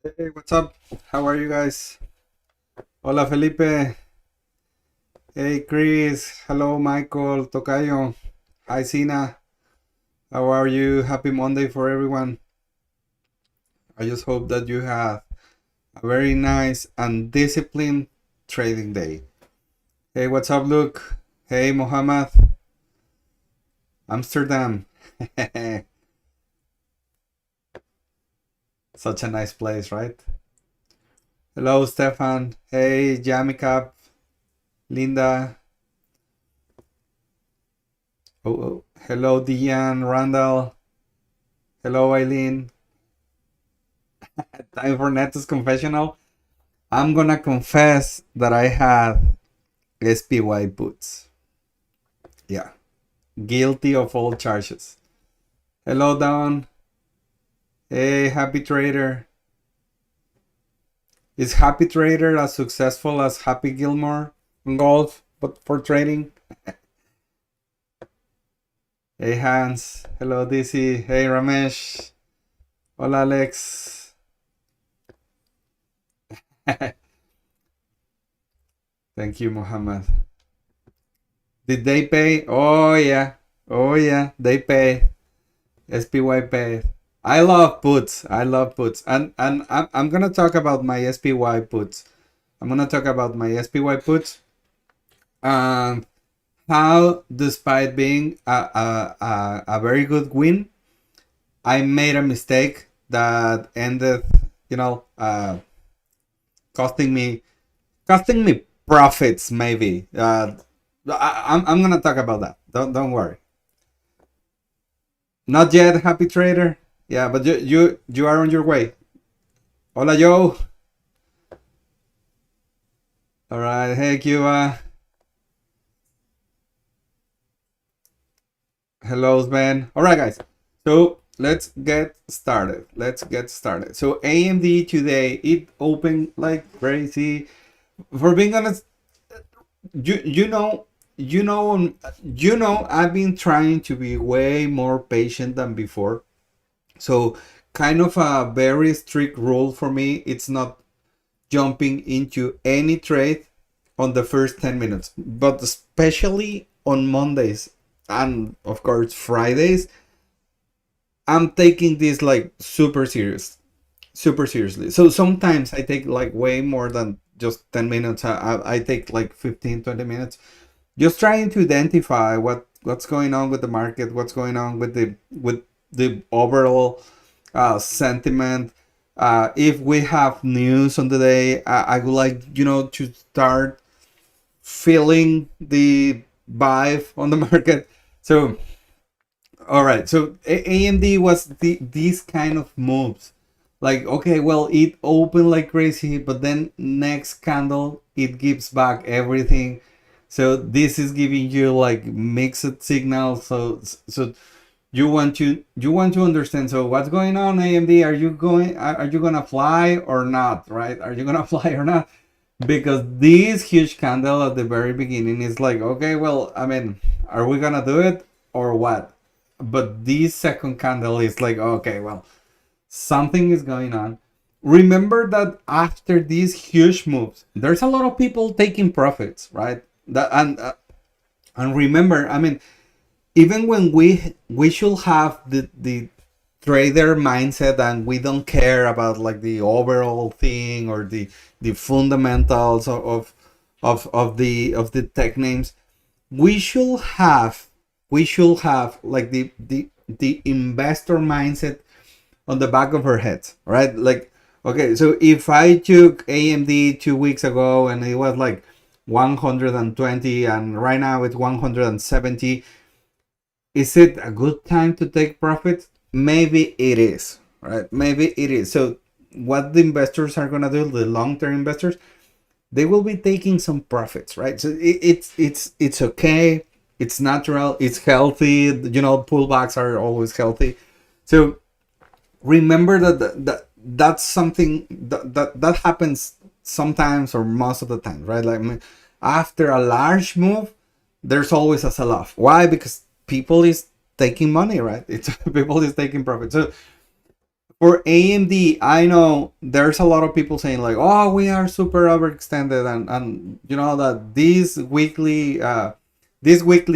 Hey, what's up? How are you guys? Hola, Felipe. Hey, Chris. Hello, Michael. Tocayo. Hi, Sina. How are you? Happy Monday for everyone. I just hope that you have a very nice and disciplined trading day. Hey, what's up, Luke? Hey, Mohammed. Amsterdam. Such a nice place, right? Hello, Stefan. Hey, Jamicap. Linda. Oh. Hello, Diane. Randall. Hello, Eileen. Time for Neto's confessional. I'm gonna confess that I had SPY puts. Yeah, guilty of all charges. Hello, Don. Hey, Happy Trader. Is Happy Trader as successful as Happy Gilmore in golf, but for trading? Hey, Hans. Hello, DC. Hey, Ramesh. Hola, Alex. Thank you, Mohammed. Did they pay? Oh, yeah. Oh, yeah. They pay. SPY pay. I love puts. I love puts. And I'm gonna talk about my SPY puts. I'm gonna talk about my SPY puts. Um, how despite being a very good win, I made a mistake that ended, you know, costing me costing me profits maybe. I'm gonna talk about that. Don't worry. Not yet, happy trader. Yeah, but you are on your way. Hola, Joe. All right, hey, Cuba. Hello, Sven. All right, guys. So let's get started. So AMD today it opened like crazy. For being honest, you you know you know I've been trying to be way more patient than before. So kind of a very strict rule for me. It's not jumping into any trade on the first 10 minutes, but especially on Mondays and of course Fridays, I'm taking this like super seriously. So sometimes I take like way more than just 10 minutes. I take like 15, 20 minutes just trying to identify what's going on with the market, what's going on with the overall sentiment. If we have news on the day, I would like to start feeling the vibe on the market. So all right, so AMD was these kind of moves. Like, okay, well, it opened like crazy, but then next candle, it gives back everything. So this is giving you like mixed signals. So you want to understand. So what's going on, AMD? Are you gonna fly or not? Right? Are you gonna fly or not? Because this huge candle at the very beginning is like, okay, well, I mean, are we gonna do it or what? But this second candle is like, okay, well, something is going on. Remember that after these huge moves, there's a lot of people taking profits, right? That and remember, I mean, even when we should have the trader mindset and we don't care about like the overall thing or the fundamentals of the tech names, we should have like the investor mindset on the back of our heads, right? Like, okay, so if I took AMD 2 weeks ago and it was like 120 and right now it's 170, is it a good time to take profits? Maybe it is, right? Maybe it is. So what the investors are gonna do, the long-term investors, they will be taking some profits, right? So it's okay. It's natural. It's healthy. Pullbacks are always healthy. So remember that's something that happens sometimes or most of the time, right? Like, I mean, after a large move, there's always a sell-off. Why? Because people is taking money, right? It's people is taking profit. So for AMD, I know there's a lot of people saying like, oh, we are super overextended, and you know that this weekly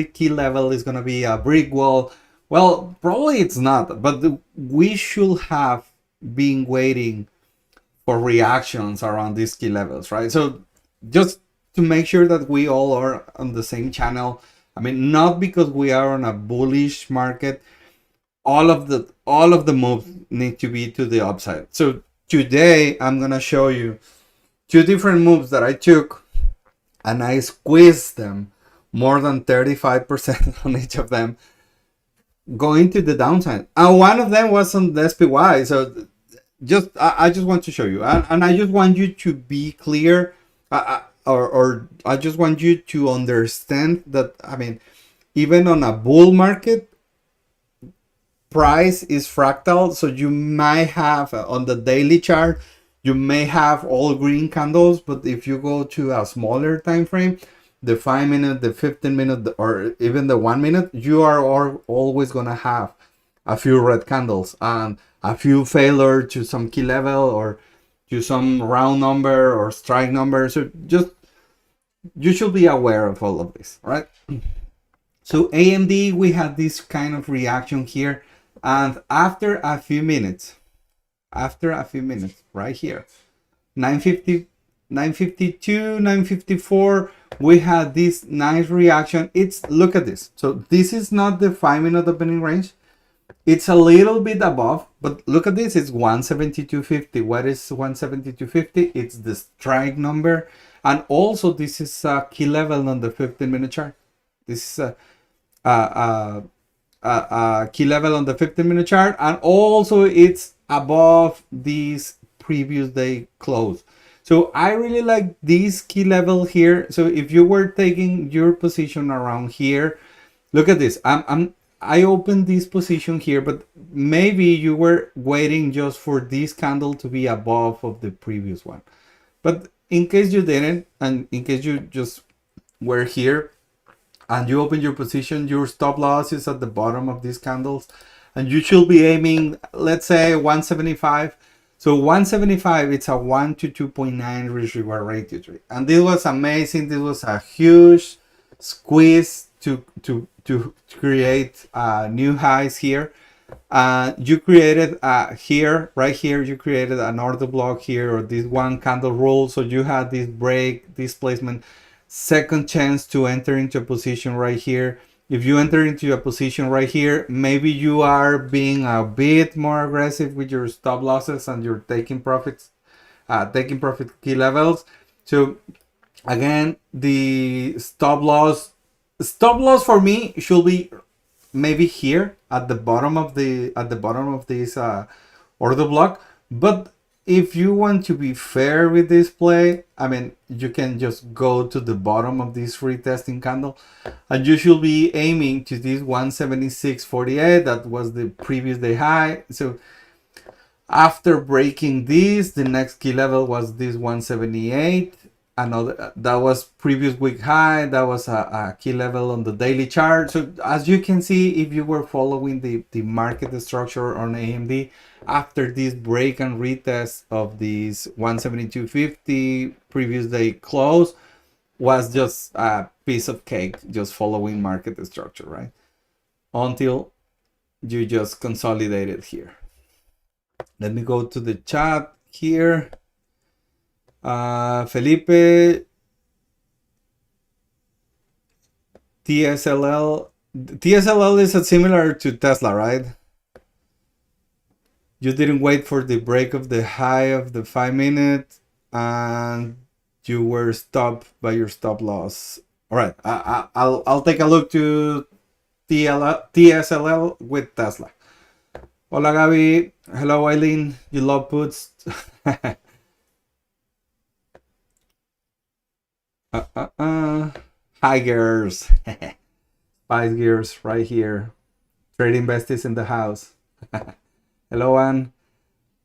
key level is gonna be a brick wall. Well, probably it's not, but we should have been waiting for reactions around these key levels, right? So just to make sure that we all are on the same channel. I mean, not because we are on a bullish market, all of the moves need to be to the upside. So today I'm gonna show you two different moves that I took, and I squeezed them more than 35% on each of them, going to the downside. And one of them was on the SPY. So I just want to show you, and I just want you to be clear, or I just want you to understand that, I mean, even on a bull market, price is fractal. So you might have on the daily chart, you may have all green candles, but if you go to a smaller time frame, the 5 minute, the 15 minute, or even the 1 minute, you are always gonna have a few red candles and a few failure to some key level or to some round number or strike number. So just, you should be aware of all of this, right? So AMD, we had this kind of reaction here, and after a few minutes, right here, 950, 952, 954, we had this nice reaction. Look at this. So this is not the 5 minute opening range. It's a little bit above, but look at this. It's 172.50. What is 172.50? It's the strike number, and also this is a key level on the 15-minute chart. This is a key level on the 15-minute chart, and also it's above this previous day close. So I really like this key level here. So if you were taking your position around here, look at this. I opened this position here, but maybe you were waiting just for this candle to be above of the previous one. But in case you didn't, and in case you just were here and you open your position, your stop loss is at the bottom of these candles, and you should be aiming, let's say 175. So 175, it's a 1 to 2.9 risk reward ratio trade. And this was amazing. This was a huge squeeze to create new highs here. You created here, right here, you created an order block here, or this one candle rule. So you had this break, this placement, second chance to enter into a position right here. If you enter into a position right here, maybe you are being a bit more aggressive with your stop losses and you're taking profits, taking profit key levels. So again, the stop loss for me should be maybe here at the bottom of this order block. But if you want to be fair with this play, I mean, you can just go to the bottom of this retesting candle, and you should be aiming to this 176.48. That was the previous day high. So after breaking this, the next key level was this 178. Another, that was previous week high. That was a key level on the daily chart. So as you can see, if you were following the market structure on AMD, after this break and retest of this 172.50 previous day close, was just a piece of cake, just following market structure, right? Until you just consolidated here. Let me go to the chat here. Felipe, TSLL is similar to Tesla, right? You didn't wait for the break of the high of the 5 minute, and you were stopped by your stop loss. All right, I'll take a look to TSLL with Tesla. Hola Gaby, hello Eileen, you love puts. Hi girls. Spice Gears right here. Trading besties in the house. Hello Ann.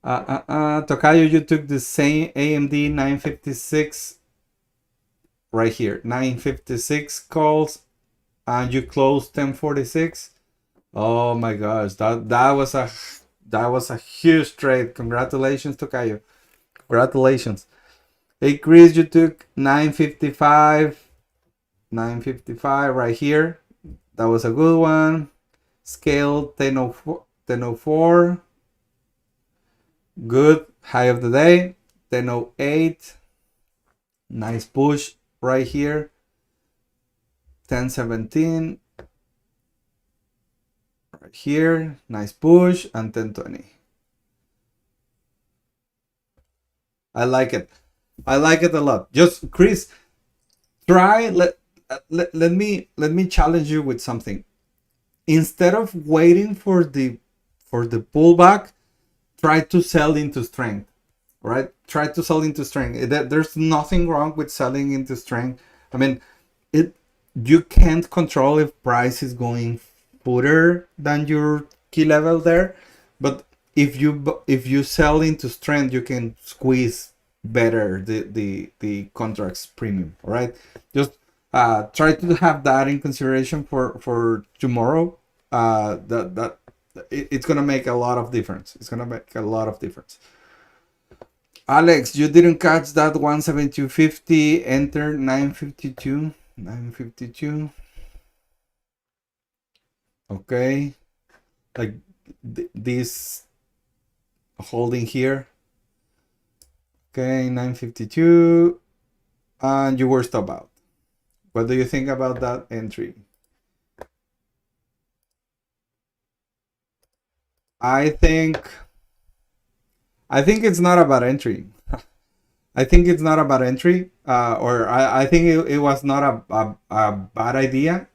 Tokayo, you took the same AMD 956 right here. 956 calls and you closed 1046. Oh my gosh, that That was a huge trade. Congratulations, Tokayo. Congratulations. Hey, Chris, you took 955. 955 right here. That was a good one. Scale 1004. 1004. Good. High of the day. 1008. Nice push right here. 1017. Right here. Nice push. And 1020. I like it. I like it a lot. Just, Chris, try, let me challenge you with something. Instead of waiting for the pullback, try to sell into strength. Right? Try to sell into strength. There's nothing wrong with selling into strength. I mean, you can't control if price is going further than your key level there, but if you sell into strength, you can squeeze better the contracts premium. All right, just try to have that in consideration for tomorrow. It's gonna make a lot of difference. It's gonna make a lot of difference. Alex, you didn't catch that 172.50. Enter 952. 952. Okay, like this holding here. Okay, 952, and you were stop out. What do you think about that entry? I think it's not about entry. I think it's not about entry, or I think it was not a bad idea.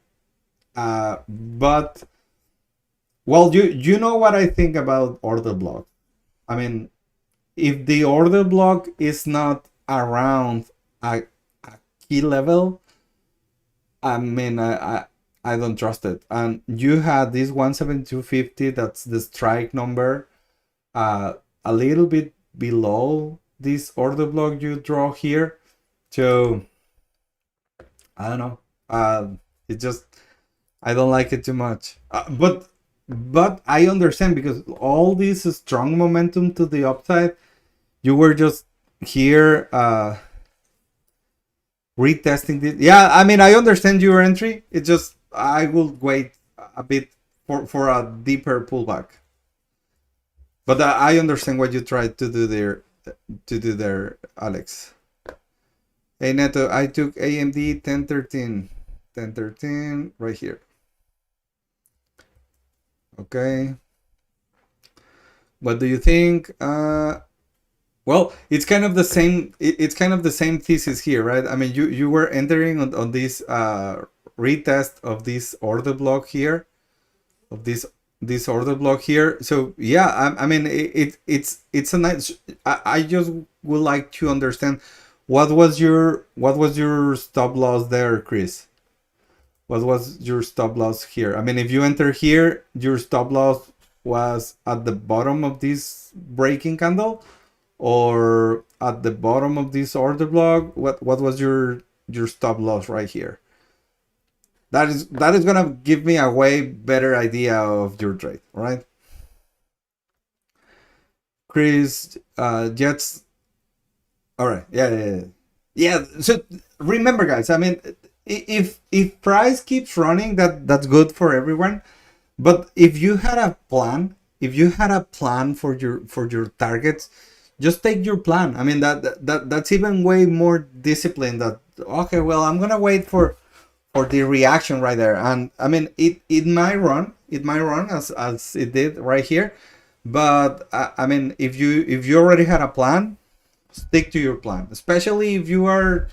But well, you know what I think about order block. I mean, if the order block is not around a key level, I mean, I don't trust it. And you had this 172.50, that's the strike number, a little bit below this order block you draw here. So I don't know. It just, I don't like it too much. But I understand, because all this strong momentum to the upside, you were just here retesting this. Yeah, I mean, I understand your entry. It just, I will wait a bit for a deeper pullback. But I understand what you tried to do there, Alex. Hey, Neto, I took AMD 1013. 1013 right here. Okay. What do you think? Well, it's kind of the same. It's kind of the same thesis here, right? I mean, you were entering on this retest of this order block here, of this order block here. So yeah, I mean, it's a nice. I just would like to understand what was your stop loss there, Chris? What was your stop loss here? I mean, if you enter here, your stop loss was at the bottom of this breaking candle, or at the bottom of this order block. What was your stop loss right here? That is gonna give me a way better idea of your trade, right? Chris, Jets. All right, yeah. So remember, guys. I mean, if price keeps running, that's good for everyone. But if you had a plan, for your targets, just take your plan. I mean, that's even way more disciplined. That, okay, well, I'm gonna wait for the reaction right there. And I mean, it might run as it did right here. But I mean, if you already had a plan, stick to your plan, especially if you are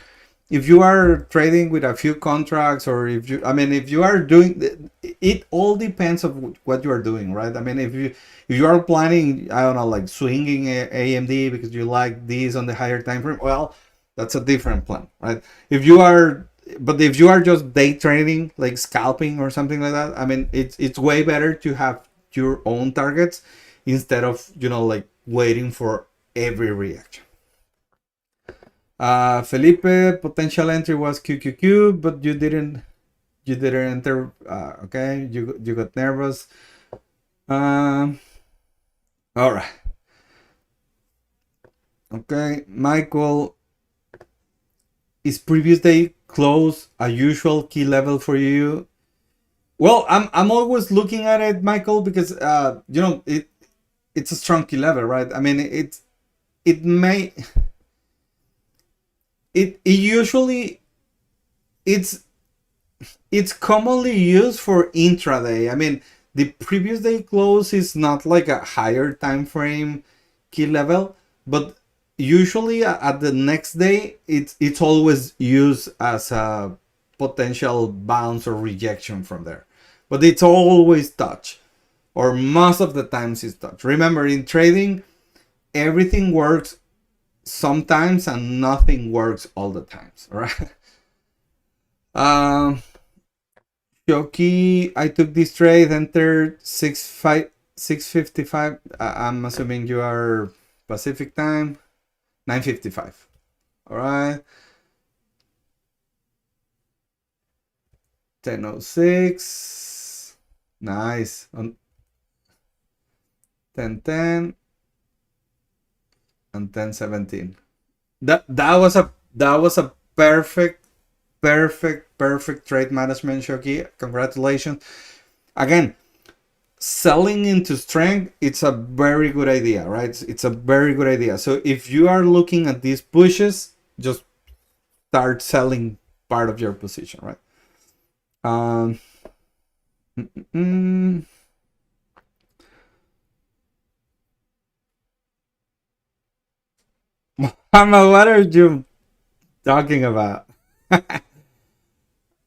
trading with a few contracts, or if you are doing it, all depends of what you are doing, right? I mean, if you are planning, I don't know, like swinging AMD because you like these on the higher time frame, well, that's a different plan, right? If you are just day trading, like scalping or something like that, I mean, it's way better to have your own targets instead of, like waiting for every reaction. Felipe, potential entry was QQQ, but you didn't enter. Okay, you got nervous. All right. Okay, Michael, is previous day close a usual key level for you? Well, I'm always looking at it, Michael, because it's a strong key level, right? I mean, it may it usually it's it's commonly used for intraday. I mean, the previous day close is not like a higher time frame key level, but usually at the next day, it's always used as a potential bounce or rejection from there. But it's always touch, or most of the times it's touch. Remember, in trading, everything works sometimes and nothing works all the times, right? Um, Shoki, I took this trade, entered 655. I'm assuming you are Pacific time. 9:55. All right. 10:06. Nice. On 10:10 and 10:17. That was a perfect trade management, Shoki. Congratulations. Again, selling into strength, it's a very good idea, right? It's a very good idea. So if you are looking at these pushes, just start selling part of your position, right? um mm, Mama, what are you talking about?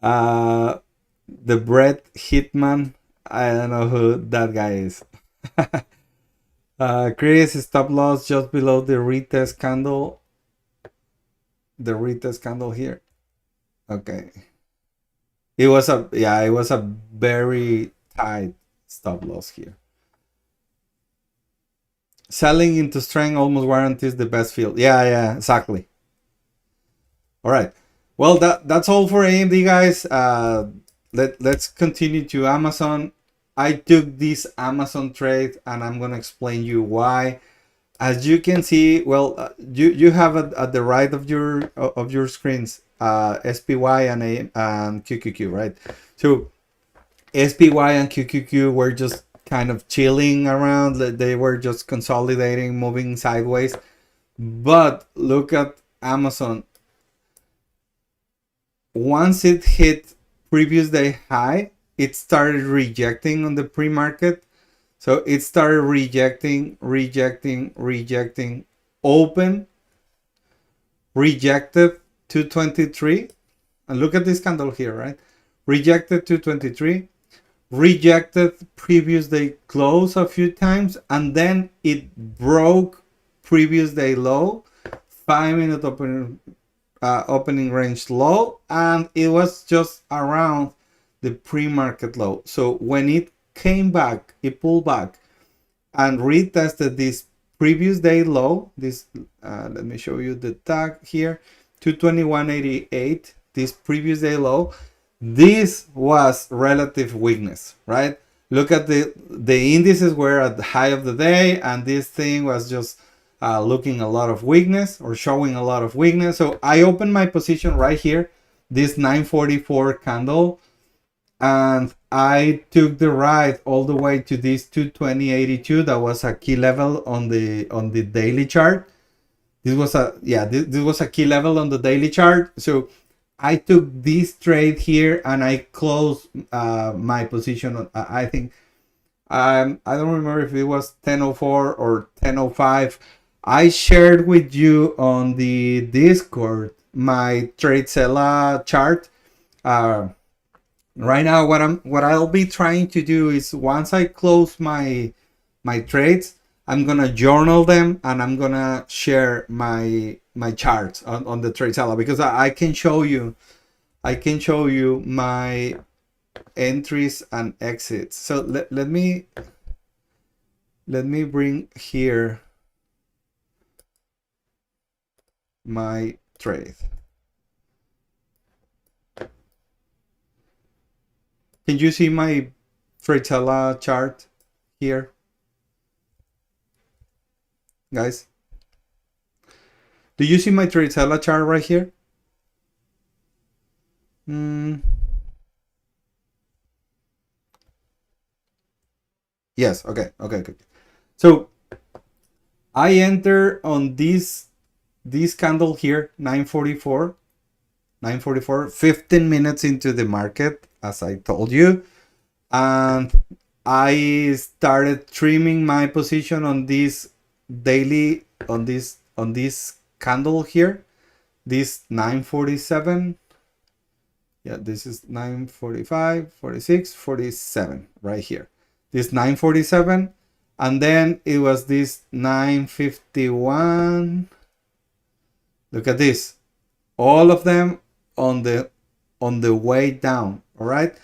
uh the Brett Hitman, I don't know who that guy is. Chris, stop loss just below the retest candle, here. Okay. It was a very tight stop loss here. Selling into strength almost guarantees the best field. Yeah, exactly. All right. Well, that's all for AMD, guys. Let's continue to Amazon. I took this Amazon trade, and I'm gonna explain you why. As you can see, well, you have at the right of your screens, SPY and QQQ, right? So SPY and QQQ were just kind of chilling around. They were just consolidating, moving sideways. But look at Amazon. Once it hit previous day high, it started rejecting on the pre-market. So it started rejecting, open, rejected 223. And look at this candle here, right? Rejected 223, rejected previous day close a few times, and then it broke previous day low, 5-minute opening range low, and it was just around the pre-market low. So when it came back, it pulled back and retested this previous day low. This let me show you the tag here, 221.88, this previous day low. This was relative weakness, right? Look at the indices were at the high of the day, and this thing was just looking a lot of weakness, or showing a lot of weakness. So I opened my position right here, this 944 candle, and I took the ride all the way to this 220.82. That was a key level on the daily chart. This was a key level on the daily chart. So I took this trade here, and I closed my position on, I think, I don't remember if it was 10:04 or 10:05. I shared with you on the Discord my trade seller chart. Right now, what I'll be trying to do is, once I close my trades, I'm gonna journal them, and I'm gonna share my charts on the trade seller, because I can show you my entries and exits. So let me bring here my trade. Can you see my trade seller chart here? guys? Do you see my trade seller chart right here? Yes. Okay. Okay. So I enter on this candle here, 944, 15 minutes into the market, as I told you, and I started trimming my position on this daily, on this candle here, this 947. Yeah, this is 945, 46, 47 right here. This 947, and then it was this 951. Look at this. All of them on the way down, all right?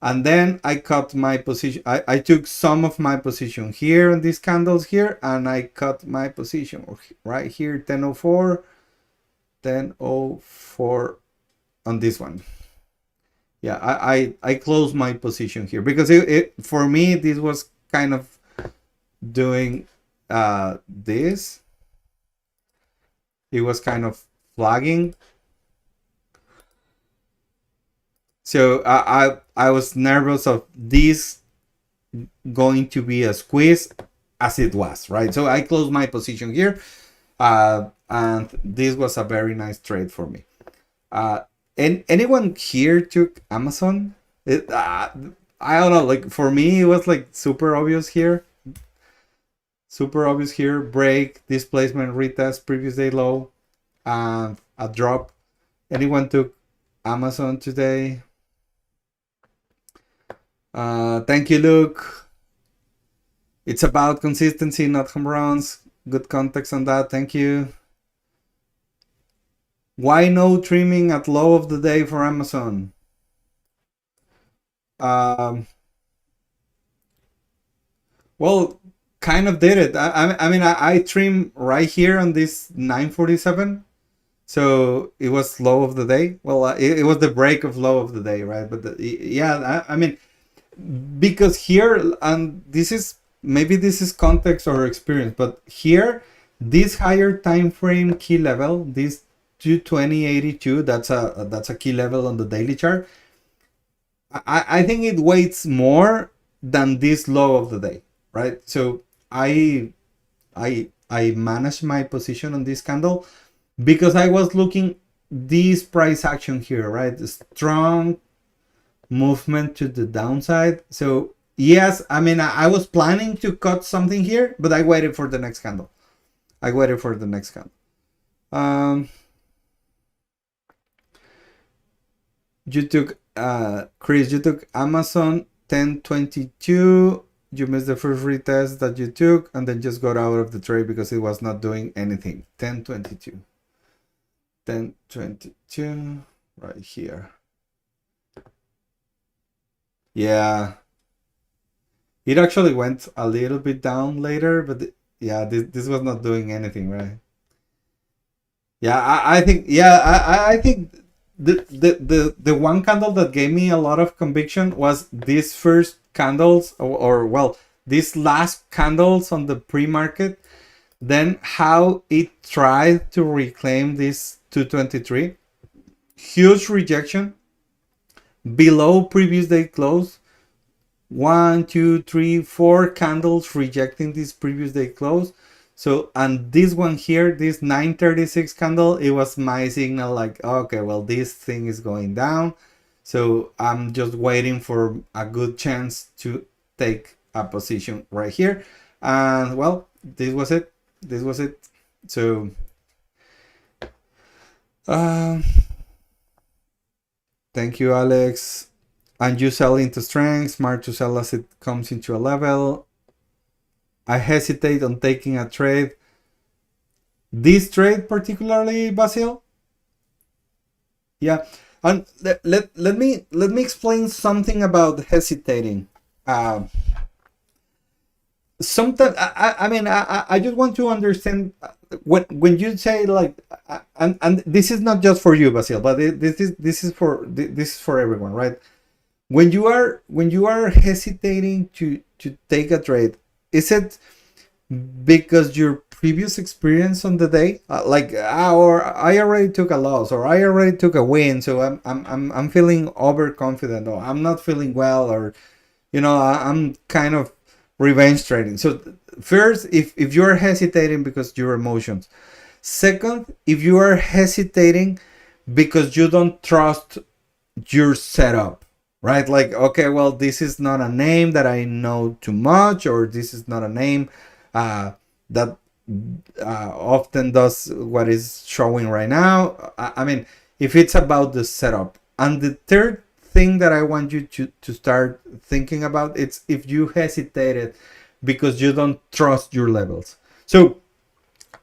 And then I cut my position. I took some of my position here on these candles here, and I cut my position right here, 1004, 1004 on this one. Yeah, I closed my position here because it for me this was kind of doing this. It was kind of flagging. So I was nervous of this going to be a squeeze as it was, right? So I closed my position here, and this was a very nice trade for me. And anyone here took Amazon? I don't know, like for me it was like super obvious here. Break, displacement, retest, previous day low, and a drop. Anyone took Amazon today? Thank you, Luke. It's about consistency, not home runs. Good context on that. Thank you. Why no trimming at low of the day for Amazon? Well, kind of did it. I mean, I trim right here on this 947. So it was low of the day. Well, it was the break of low of the day, right? But yeah, I mean, because here, and this is, maybe this is context or experience, but here, this higher time frame key level, this 220.82, that's a key level on the daily chart. I think it weights more than this low of the day, right? So I managed my position on this candle because I was looking this price action here, right? The strong movement to the downside. So yes, I mean, I was planning to cut something here, but I waited for the next candle. You took Chris, you took Amazon 1022. You missed the first retest that you took and then just got out of the trade because it was not doing anything. 1022 right here. Yeah, it actually went a little bit down later, but yeah, this was not doing anything, right? Yeah, I think, yeah, I think the one candle that gave me a lot of conviction was these first candles, or well, these last candles on the pre-market, then how it tried to reclaim this 223. Huge rejection below previous day close. 1, 2, 3, 4 candles rejecting this previous day close. So, and this one here, this 936 candle, it was my signal like, okay, well, this thing is going down. So I'm just waiting for a good chance to take a position right here. And well, this was it. So, thank you, Alex. And you sell into strength, smart to sell as it comes into a level. I hesitate on taking a trade. This trade particularly, Basil? Yeah. And let me explain something about hesitating. Sometimes I mean I just want to understand when you say like, and this is not just for you, Basil, but this is for everyone, right? When you are hesitating to take a trade, is it because you're previous experience on the day, or I already took a loss, or I already took a win, so I'm feeling overconfident, or I'm not feeling well, or I'm kind of revenge trading. So first, if you're hesitating because your emotions. Second, if you are hesitating because you don't trust your setup, right? Like, okay, well, this is not a name that I know too much, or this is not a name that often does what is showing right now. I mean, if it's about the setup. And the third thing that I want you to start thinking about, it's if you hesitated because you don't trust your levels. So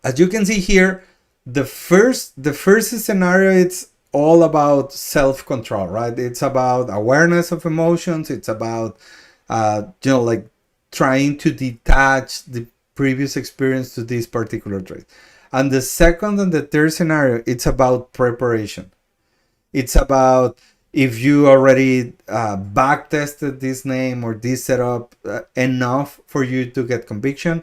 as you can see here, the first scenario, it's all about self-control, right? It's about awareness of emotions. It's about like trying to detach the previous experience to this particular trade. And the second and the third scenario, it's about preparation. It's about if you already back tested this name or this setup enough for you to get conviction.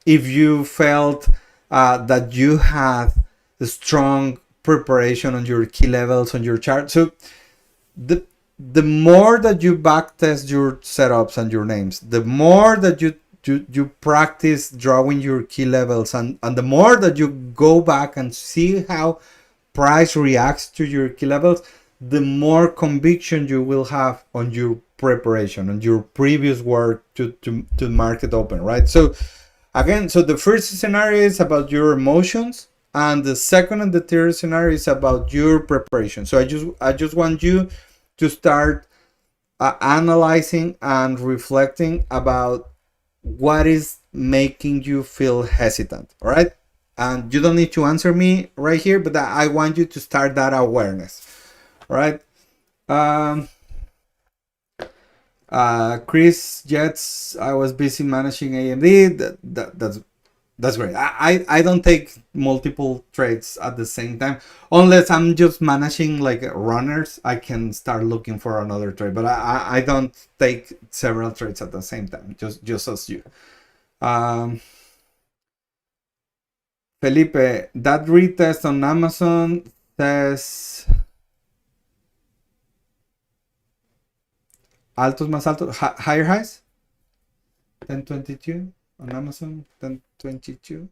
If you felt that you had a strong preparation on your key levels on your chart. So the more that you backtest your setups and your names, the more that you practice drawing your key levels, and the more that you go back and see how price reacts to your key levels, the more conviction you will have on your preparation, on your previous work to market open, right? So again, so the first scenario is about your emotions, and the second and the third scenario is about your preparation. So I just want you to start analyzing and reflecting about what is making you feel hesitant, all right? And you don't need to answer me right here, but I want you to start that awareness, all right? Chris Jets, I was busy managing AMD. That's great. I don't take multiple trades at the same time unless I'm just managing like runners. I can start looking for another trade, but I don't take several trades at the same time. Just as you. Felipe, that retest on Amazon says altos más altos, higher highs, 1022 on Amazon, 1022,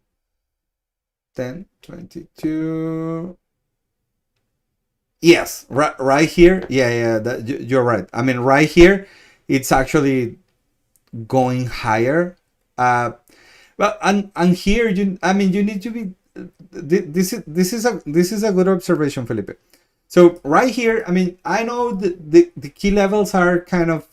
1022. Yes, right here. Yeah, you're right. I mean, right here, it's actually going higher. Well, and here you need to be. This is a good observation, Felipe. So right here, I mean, I know the key levels are kind of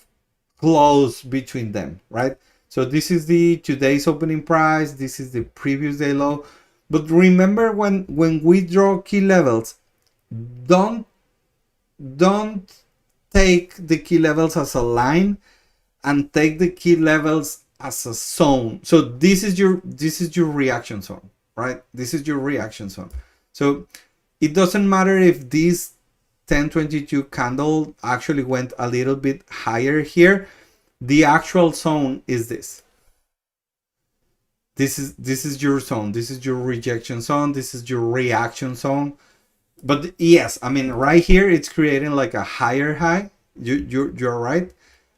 close between them, right? So this is the today's opening price. This is the previous day low. But remember, when we draw key levels, don't take the key levels as a line, and take the key levels as a zone. So this is your reaction zone, right? This is your reaction zone. So it doesn't matter if this 1022 candle actually went a little bit higher here. The actual zone is this. This is your zone. This is your rejection zone. This is your reaction zone. But yes, I mean, right here it's creating like a higher high. You're right.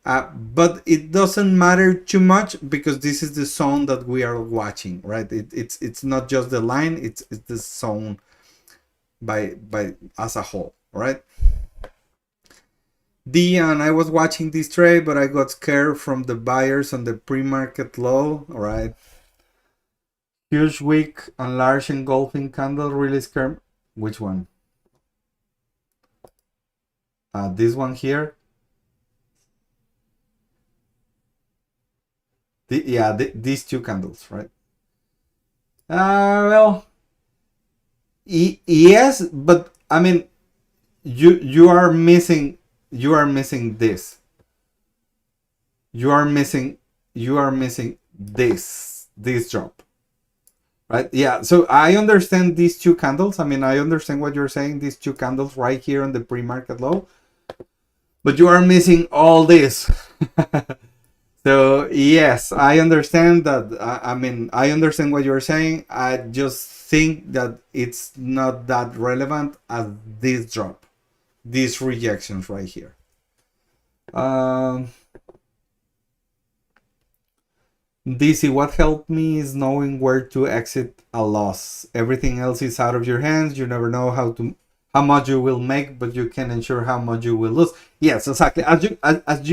But it doesn't matter too much because this is the zone that we are watching, right? It's not just the line, it's the zone by as a whole, right? Dion, I was watching this trade, but I got scared from the buyers on the pre-market low, all right? Huge wick and large engulfing candle really scared. Which one? This one here. These two candles, right? Well, yes, but I mean, you are missing this. You are missing this drop, right? Yeah. So I understand these two candles. I mean, I understand what you're saying. These two candles right here on the pre-market low, but you are missing all this. So yes, I understand that. I mean, I understand what you're saying. I just think that it's not that relevant as this drop, these rejections right here. Um, DC, what helped me is knowing where to exit a loss. Everything else is out of your hands. You never know how much you will make, but you can ensure how much you will lose. Yes, exactly. As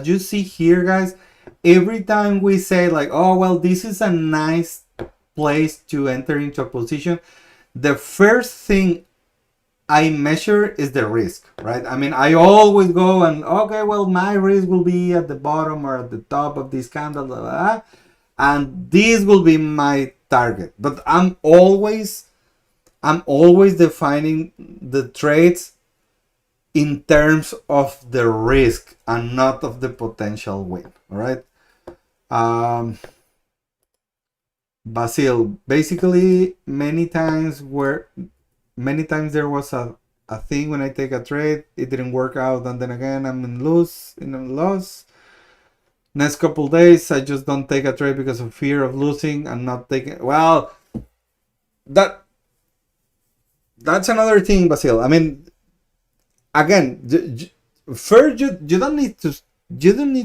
you see here, guys, every time we say like, oh well, this is a nice place to enter into a position, the first thing I measure is the risk, right? I mean, I always go and okay, well, my risk will be at the bottom or at the top of this candle, blah, blah, blah, and this will be my target. But I'm always defining the trades in terms of the risk and not of the potential win. All right. Basil, basically, many times there was a thing when I take a trade, it didn't work out, and then again I'm in a loss. Next couple days, I just don't take a trade because of fear of losing and not taking. Well, that that's another thing, Basil. I mean, again, first you don't need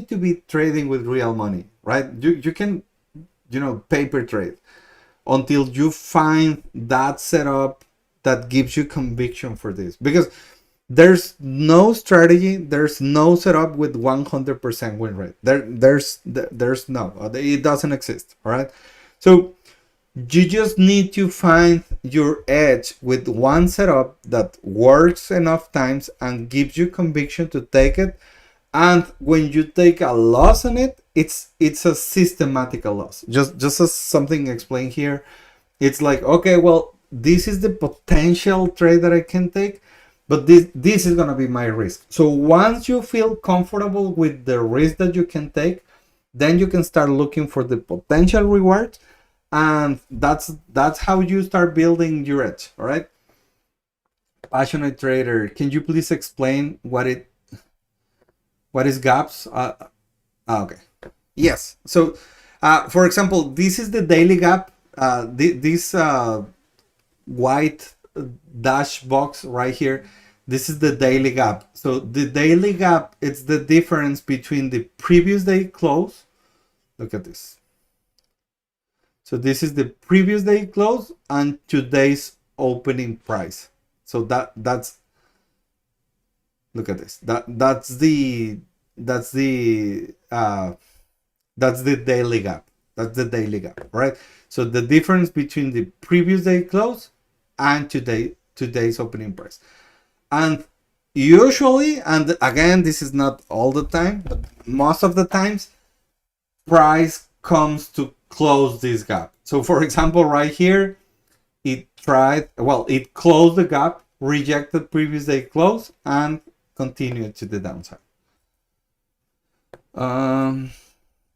to be trading with real money, right? You can paper trade until you find that setup that gives you conviction for this, because there's no setup with 100% win rate. There's no, it doesn't exist. All right, so you just need to find your edge with one setup that works enough times and gives you conviction to take it. And when you take a loss on it, it's a systematic loss. Just as something explained here, it's like, okay, well, this is the potential trade that I can take, but this is gonna be my risk. So once you feel comfortable with the risk that you can take, then you can start looking for the potential reward, and that's how you start building your edge. All right. Passionate trader, can you please explain what is gaps? Okay. Yes. So, for example, this is the daily gap. This white dash box right here. This is the daily gap. So the daily gap, it's the difference between the previous day close. Look at this. So this is the previous day close and today's opening price. So that's look at this. That's the daily gap. That's the daily gap, right? So the difference between the previous day close and today's opening price. And usually, and again, this is not all the time, but most of the times, price comes to close this gap. So for example, right here, it closed the gap, rejected previous day close, and continued to the downside.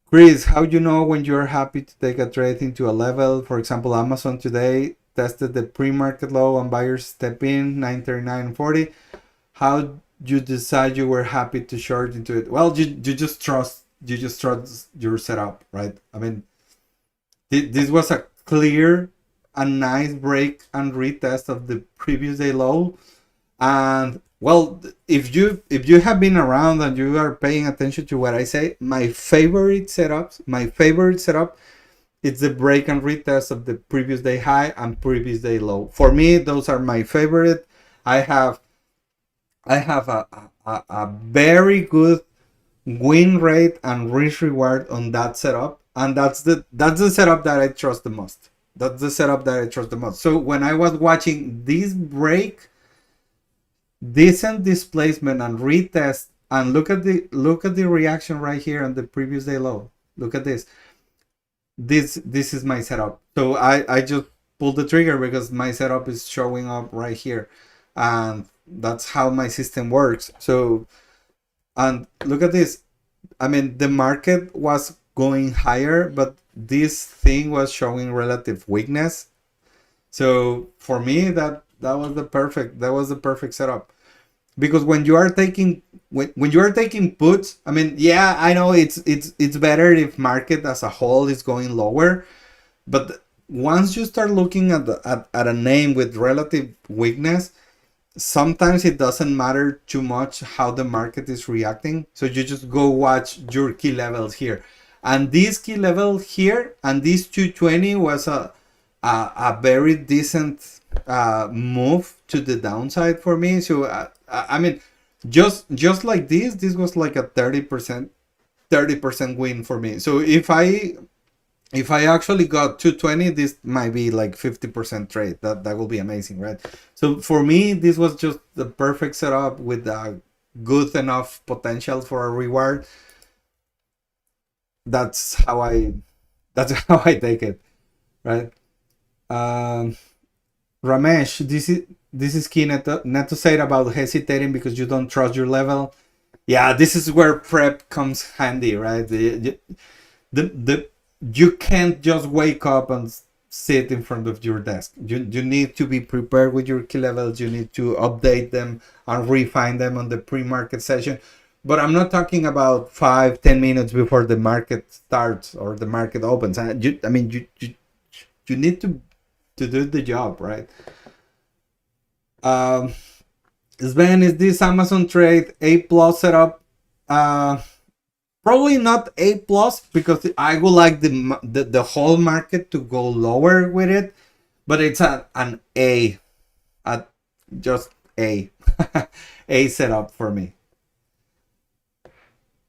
Chris, how do you know when you're happy to take a trade into a level? For example, Amazon today tested the pre-market low and buyers step in 939.40. How do you decide you were happy to short into it? Well, you just trust your setup, right? I mean, this was a clear and nice break and retest of the previous day low. And well, if you have been around and you are paying attention to what I say, my favorite setup, it's the break and retest of the previous day high and previous day low. For me, those are my favorite. I have a very good win rate and risk reward on that setup, and that's the setup that I trust the most. So when I was watching this break, decent displacement and retest, and look at the reaction right here on the previous day low. Look at this. This is my setup. So I just pulled the trigger because my setup is showing up right here, and that's how my system works. So, and look at this. I mean, the market was going higher, but this thing was showing relative weakness. So for me, that was the perfect setup. because when you are taking when you are taking puts, I mean, yeah, I know it's better if market as a whole is going lower, but once you start looking at a name with relative weakness, sometimes it doesn't matter too much how the market is reacting. So you just go watch your key levels here. And this key level here and this 220 was a very decent move to the downside for me. So I mean, just like this was like a 30% win for me. So if I actually got 220, this might be like 50% trade. That will be amazing, right? So for me, this was just the perfect setup with a good enough potential for a reward. That's how I how I take it, right? Um, Ramesh, this is key. Neto said about hesitating because you don't trust your level. Yeah, this is where prep comes handy, right? The you can't just wake up and sit in front of your desk. You need to be prepared with your key levels. You need to update them and refine them on the pre-market session. But I'm not talking about 5-10 minutes before the market starts or the market opens. I mean, you need to do the job, right? Um, Sven, is this Amazon trade A plus setup? Probably not A plus because I would like the whole market to go lower with it, but it's an A, at just A, A setup for me.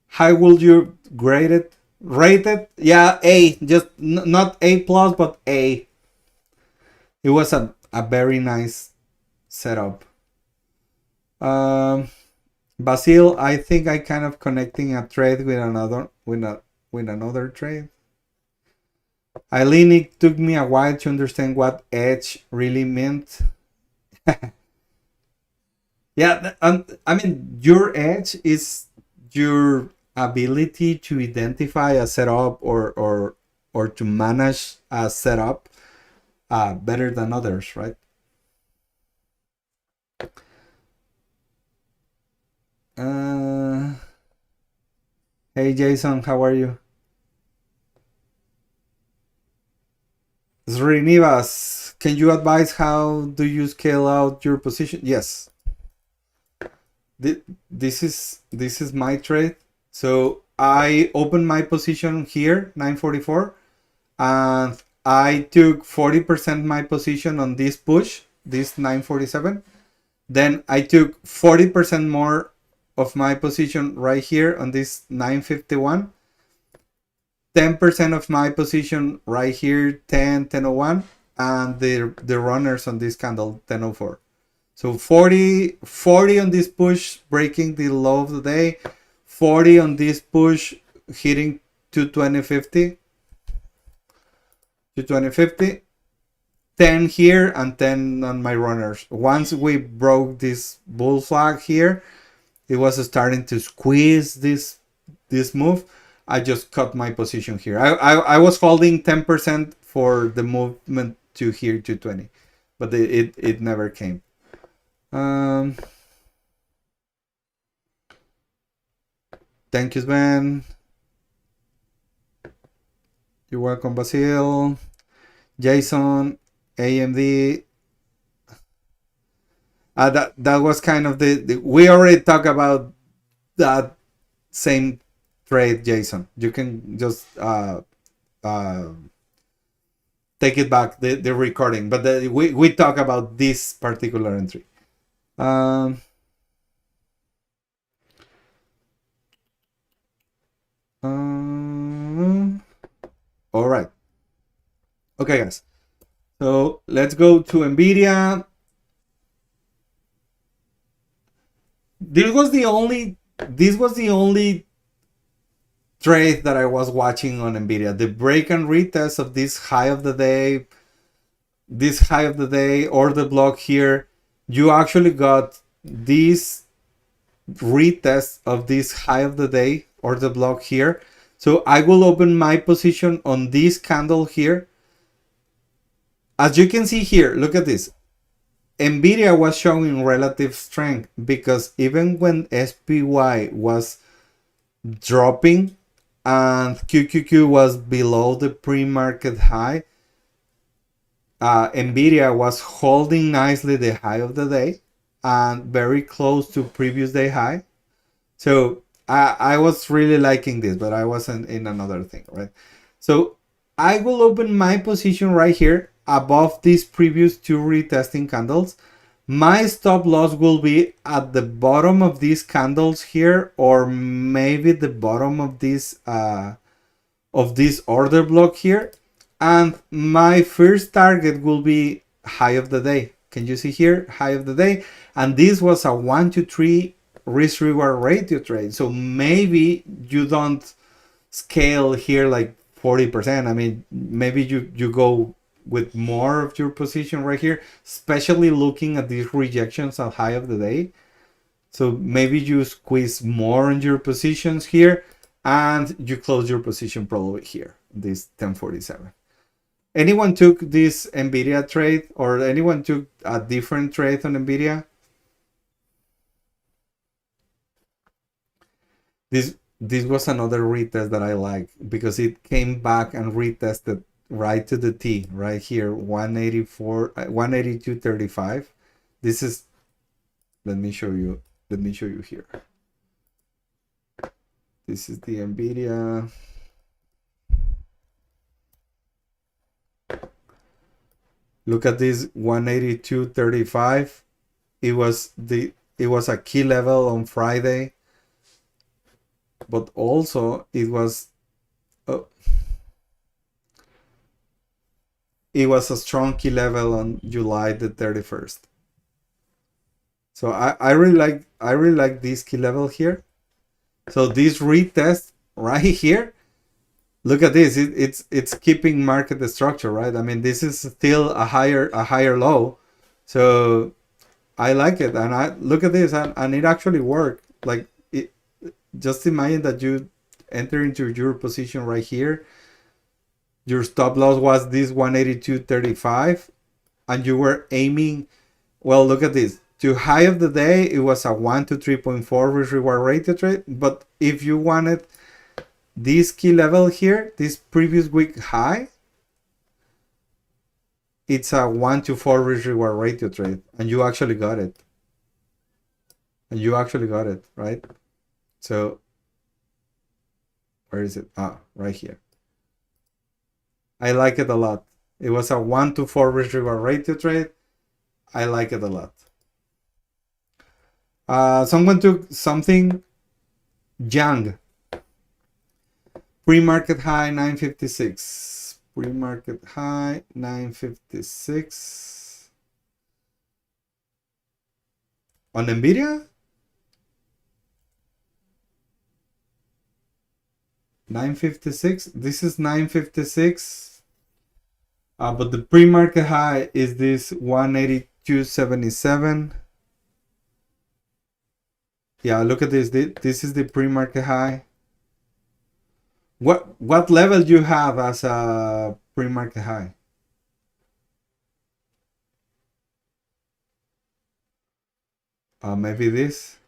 How would you grade it? Rate it? Yeah, A, just not A plus, but A. It was a very nice setup. Basil, I think I kind of connecting a trade with another trade. Eileen, it took me a while to understand what edge really meant. Yeah, I mean, your edge is your ability to identify a setup or to manage a setup better than others, right? Hey Jason, how are you? Srinivas, can you advise how do you scale out your position? Yes, this is my trade. So I opened my position here, 944, and I took 40% my position on this push, this 947. Then I took 40% more of my position right here on this 951. 10% of my position right here, 1001, and the runners on this candle, 1004. So 40 on this push, breaking the low of the day, 40 on this push, hitting 220.50, 220.50, 10 here, and 10 on my runners. Once we broke this bull flag here, it was starting to squeeze this move. I just cut my position here. I was holding 10% for the movement to here to 20, but it never came. Thank you, Sven. You're welcome, Basil. Jason, AMD. That was kind of the we already talked about that same trade, Jason. You can just take it back the recording, but we talk about this particular entry. All right. Okay, guys. So let's go to Nvidia. This was the only trade that I was watching on Nvidia. The break and retest of this high of the day, or the block here. You actually got this retest of this high of the day or the block here. So I will open my position on this candle here. As you can see here, look at this. Nvidia was showing relative strength because even when SPY was dropping and QQQ was below the pre-market high, Nvidia was holding nicely the high of the day and very close to previous day high. So I was really liking this, but I wasn't in another thing, right? So I will open my position right here above these previous two retesting candles. My stop loss will be at the bottom of these candles here, or maybe the bottom of this order block here. And my first target will be high of the day. Can you see here? High of the day. And this was a 1 to 3 risk reward ratio trade. So maybe you don't scale here like 40%. I mean, maybe you go with more of your position right here, especially looking at these rejections at high of the day. So maybe you squeeze more on your positions here and you close your position probably here, this 1047. Anyone took this Nvidia trade, or anyone took a different trade on Nvidia? This was another retest that I like because it came back and retested right to the T right here, 184 182.35. This is, let me show you here. This is the Nvidia. Look at this 182.35. It was a key level on Friday, but also it was a strong key level on July the 31st. So I really like this key level here. So this retest right here, look at this. It's keeping market structure, right? I mean, this is still a higher low. So I like it, and I look at this, and it actually worked. Like, it, just imagine that you enter into your position right here. Your stop loss was this 182.35, and you were aiming. Well, look at this. To high of the day, it was a 1 to 3.4 risk reward ratio trade. But if you wanted this key level here, this previous week high, it's a 1 to 4 risk reward ratio trade, and you actually got it. Right? So where is it? Right here. I like it a lot. It was a 1 to 4 risk reward ratio trade. I like it a lot. Someone took something young. Pre-market high 956. Pre-market high 956. On Nvidia? 956. This is 956. But the pre-market high is this 182.77. Yeah, look at this. This is the pre-market high. What level do you have as a pre-market high? Maybe this.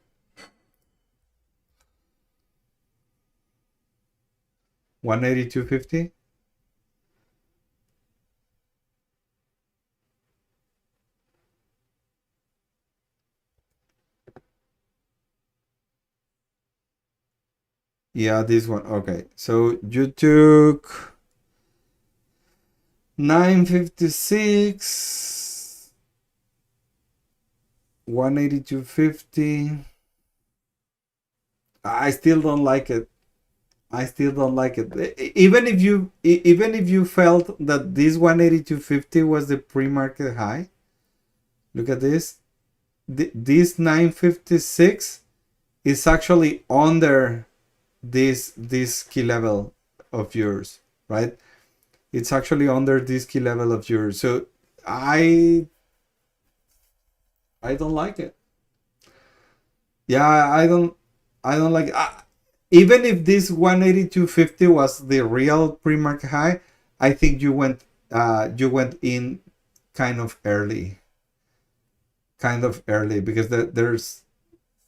182.50. Yeah, this one. Okay, so you took 956, 182.50. I still don't like it. Even if you felt that this 182.50 was the pre-market high, look at this. This 956 is actually under this key level of yours, right? It's actually under this key level of yours. So I don't like it. Yeah, I don't like it. Even if this 182.50 was the real pre-market high, I think you went in kind of early. kind of early because there's,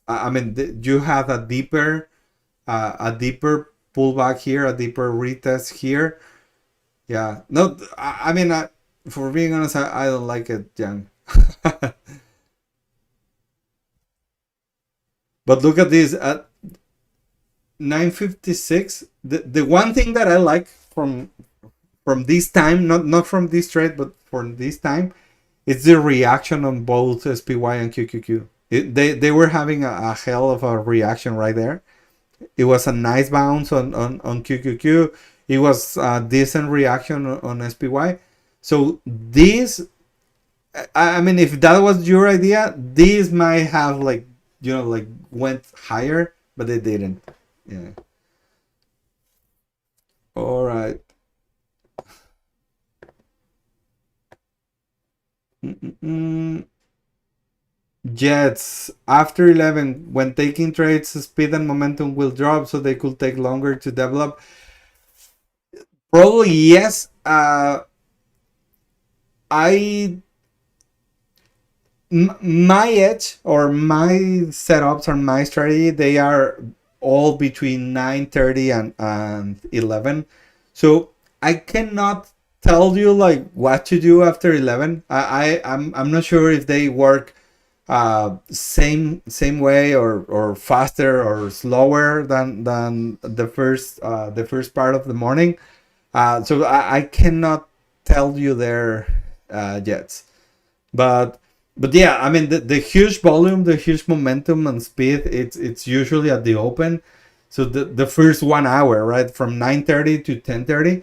I mean, you have a deeper pullback here, a deeper retest here. Yeah, no, I mean, for being honest, I don't like it, Jan. But look at this at 956. The one thing that I like from this time, not from this trade, but from this time, it's the reaction on both SPY and QQQ. They were having a hell of a reaction right there. It was a nice bounce on QQQ. It was a decent reaction on SPY. So this, I mean, if that was your idea, this might have like, like went higher, but they didn't. Yeah. All right. Jets after 11, when taking trades, speed and momentum will drop, so they could take longer to develop. Probably yes. My edge or my setups or my strategy, they are all between 9:30 and 11. So I cannot tell you like what to do after 11. I'm not sure if they work same way or faster or slower than the first part of the morning. So I cannot tell you there yet. But yeah, I mean the huge volume, the huge momentum and speed, it's usually at the open. So the first 1 hour, right, from 9:30 to 10:30.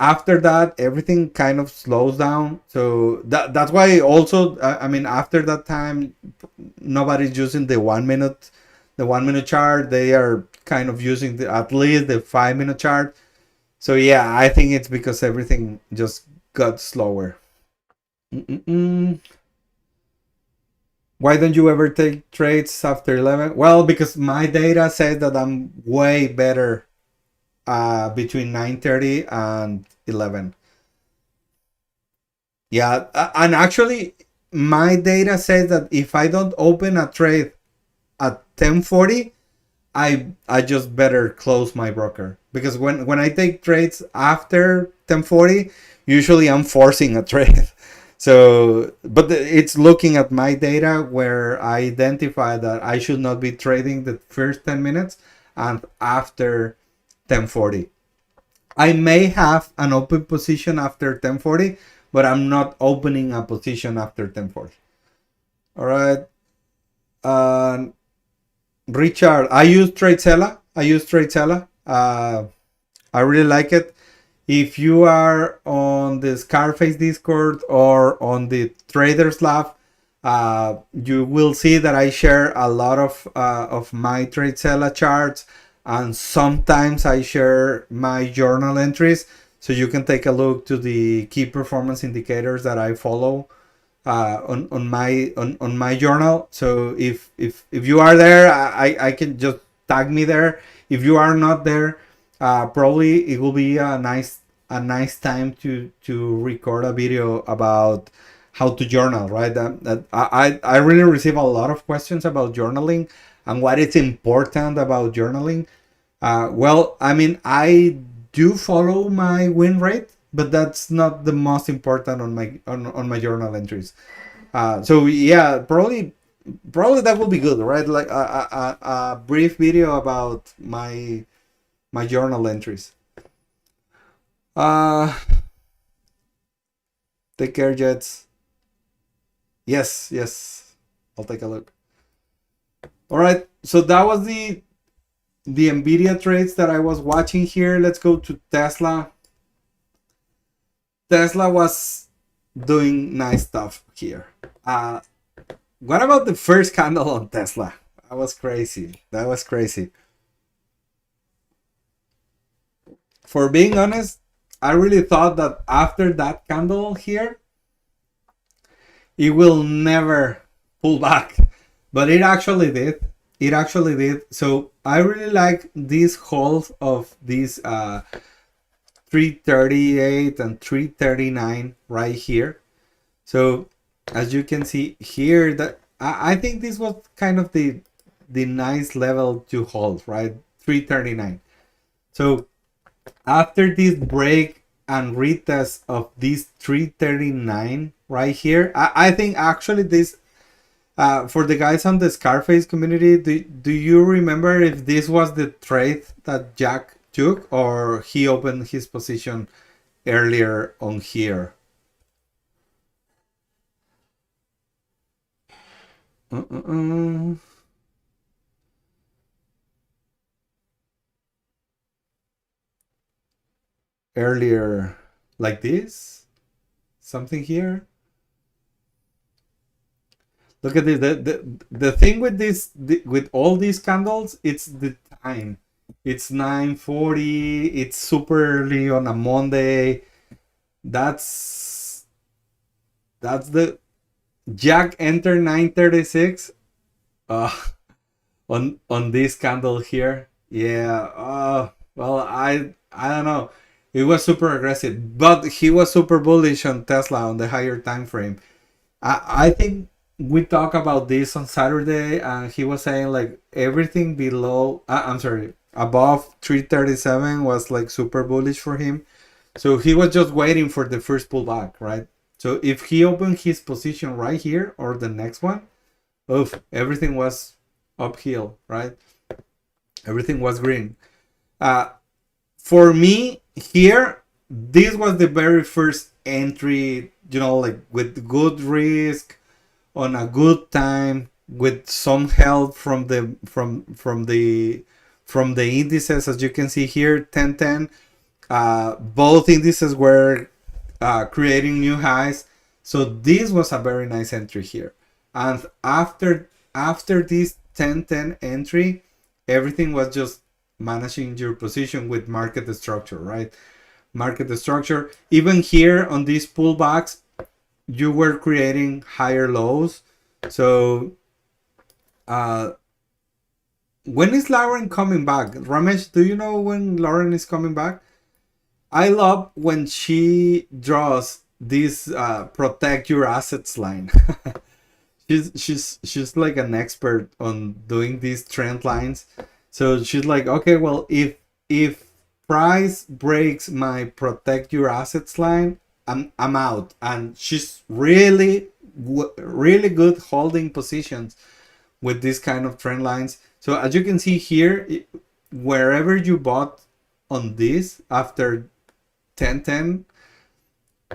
After that, everything kind of slows down. So that's why also, I mean, after that time, nobody's using the 1 minute chart. They are kind of using at least the 5 minute chart. So yeah, I think it's because everything just got slower. Mm-mm-mm. Why don't you ever take trades after 11? Well, because my data says that I'm way better between 9:30 and 11. Yeah, and actually, my data says that if I don't open a trade at 10:40, I just better close my broker, because when I take trades after 10:40, usually I'm forcing a trade. So, but it's looking at my data where I identify that I should not be trading the first 10 minutes and after 10:40. I may have an open position after 10:40, but I'm not opening a position after 10:40. All right. Uh, Richard, I use TradeSella. I really like it. If you are on the Scarface Discord or on the Traders Lab, you will see that I share a lot of my TradeSella charts, and sometimes I share my journal entries, so you can take a look to the key performance indicators that I follow on my journal. So if you are there, I can just tag me there. If you are not there, probably it will be a nice time to record a video about how to journal, right? I really receive a lot of questions about journaling and what is important about journaling. Well, I mean, I do follow my win rate, but that's not the most important on my journal entries. So yeah, probably that will be good, right? Like a brief video about my journal entries. Take care, Jets. Yes, I'll take a look. All right, so that was the Nvidia trades that I was watching here. Let's go to Tesla. Tesla was doing nice stuff here. What about the first candle on Tesla? That was crazy. For being honest, I really thought that after that candle here, it will never pull back, but it actually did. So I really like this hold of these 338 and 339 right here. So as you can see here, that I think this was kind of the nice level to hold, right? 339. So after this break and retest of this 339 right here, I think actually this for the guys on the Scarface community, do you remember if this was the trade that Jack took, or he opened his position earlier on here? Uh-uh-uh. Earlier, like this? Something here? Look at this. The thing with this, with all these candles, it's the time. It's 9:40. It's super early on a Monday. That's the Jack enter 9:36. Uh, on this candle here. Yeah. Well, I don't know. It was super aggressive, but he was super bullish on Tesla on the higher time frame. I think we talked about this on Saturday, and he was saying like everything below. I'm sorry, above 337 was like super bullish for him. So he was just waiting for the first pullback, right? So if he opened his position right here or the next one, oof, everything was uphill, right? Everything was green. Uh, for me here, this was the very first entry, like with good risk on a good time, with some help from the indices, as you can see here, 1010. Both indices were creating new highs, so this was a very nice entry here. And after this 1010 entry, everything was just managing your position with market structure, right? Market structure. Even here on these pullbacks, you were creating higher lows. So when is Lauren coming back? Ramesh, do you know when Lauren is coming back? I love when she draws this protect your assets line. she's like an expert on doing these trend lines. So she's like, okay, well, if price breaks my protect your assets line, I'm out. And she's really really good holding positions with this kind of trend lines. So as you can see here, wherever you bought on this after 1010,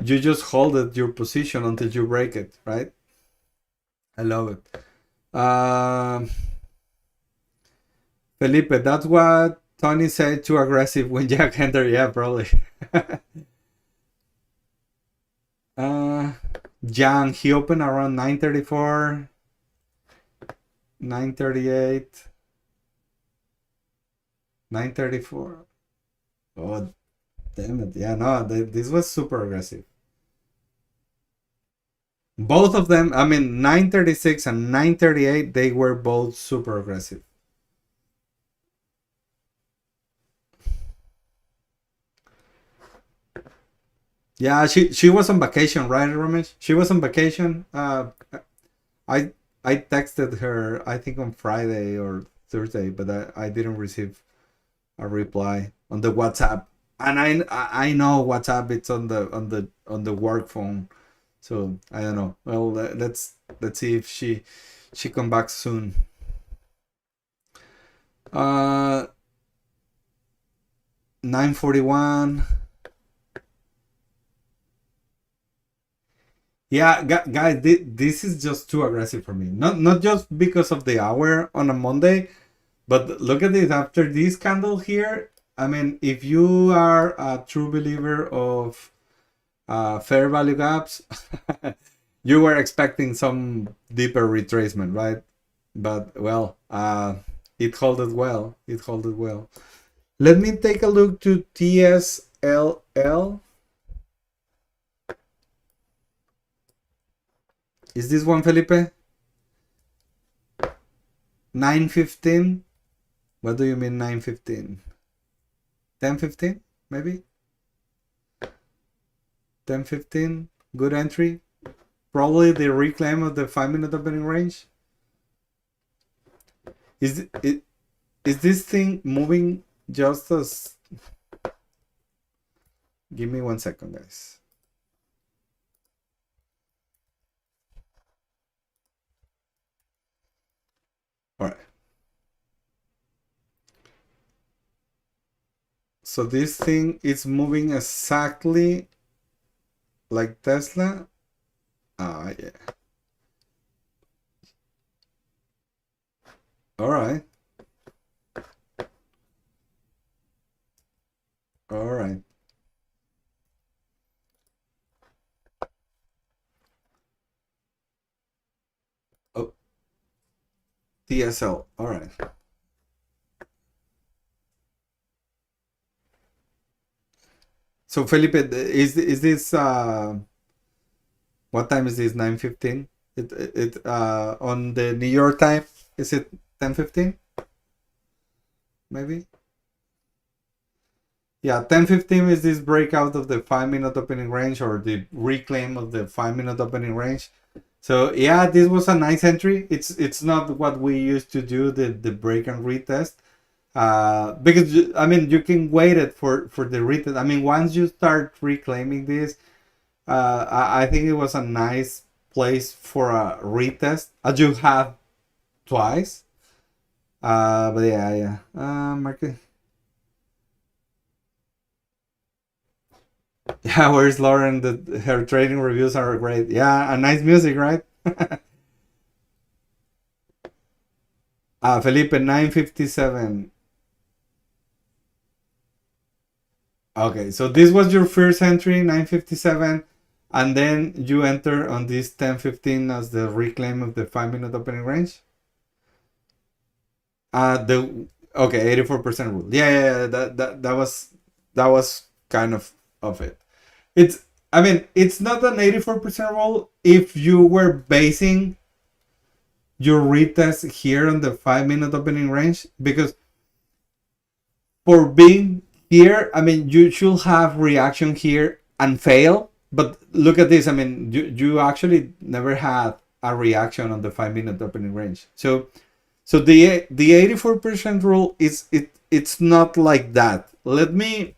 you just hold it your position until you break it, right? I love it. Felipe, that's what Tony said, too aggressive when Jack entered. Yeah, probably. Jan, he opened around 934, 938, 934. Oh, damn it. Yeah, no, this was super aggressive. Both of them, I mean, 936 and 938, they were both super aggressive. Yeah, she was on vacation, right, Ramesh? She was on vacation. I I texted her, I think on Friday or Thursday, but I didn't receive a reply on the WhatsApp. And I know WhatsApp, it's on the work phone, so I don't know. Well, let's see if she come back soon. Uh, 941. Yeah, guys, this is just too aggressive for me. Not just because of the hour on a Monday, but look at this. After this candle here, I mean, if you are a true believer of fair value gaps, you were expecting some deeper retracement, right? But well, it holded well. It holded well. Let me take a look to TSLL. Is this one, Felipe? 915? What do you mean 915? 1015, maybe? 1015, good entry. Probably the reclaim of the 5-minute opening range. Is is this thing moving just as? Give me 1 second, guys. All right. So this thing is moving exactly like Tesla. Ah, yeah. All right. All right. Oh, TSL. All right. So Felipe, is this what time is this? 9:15. It on the New York time. Is it 10:15? Maybe. Yeah, 10:15 is this breakout of the 5-minute opening range or the reclaim of the 5-minute opening range. So yeah, this was a nice entry. It's not what we used to do, the break and retest. Because I mean you can wait it for the retest. I mean once you start reclaiming this, I think it was a nice place for a retest as you have twice. But yeah. Market. Yeah, where's Lauren? Her trading reviews are great. Yeah, a nice music, right? Felipe 9:57. Okay, so this was your first entry 9:57, and then you enter on this 10:15 as the reclaim of the 5-minute opening range. The okay 84% rule. Yeah. That was kind of it. It's I mean it's not an 84% rule if you were basing your retest here on the 5-minute opening range, because for being here, I mean, you should have reaction here and fail. But look at this. I mean, you actually never had a reaction on the 5-minute opening range. So the 84% rule it's not like that. Let me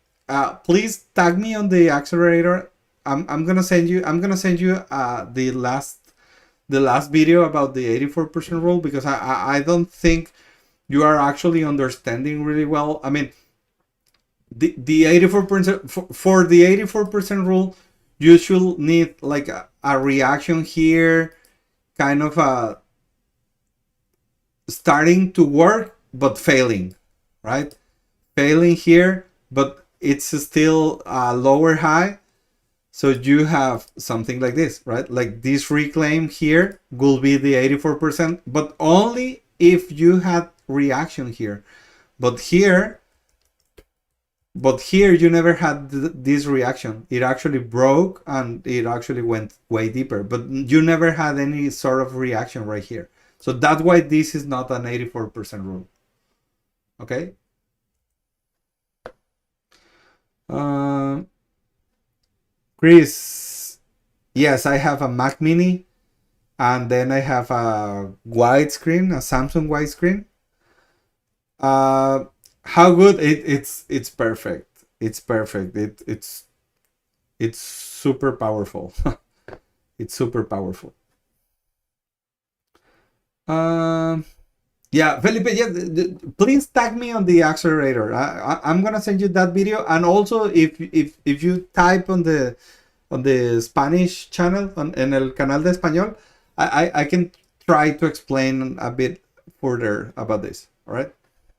please tag me on the accelerator. I'm gonna send you the last video about the 84% rule, because I don't think you are actually understanding really well. I mean, the 84% for the 84% rule, you should need like a reaction here, kind of starting to work but failing, right? Failing here, but it's still a lower high. So you have something like this, right? Like this reclaim here will be the 84%, but only if you had reaction here. But here, you never had this reaction. It actually broke and it actually went way deeper, but you never had any sort of reaction right here. So that's why this is not an 84% rule. Okay. Uh, Chris, yes, I have a Mac Mini, and then I have a widescreen, a Samsung widescreen. Uh, how good it's perfect. It's perfect. It's super powerful. It's super powerful. Um, yeah, Felipe, yeah, please tag me on the accelerator. I'm gonna send you that video, and also if you type on the Spanish channel en el canal de español, I can try to explain a bit further about this. All right?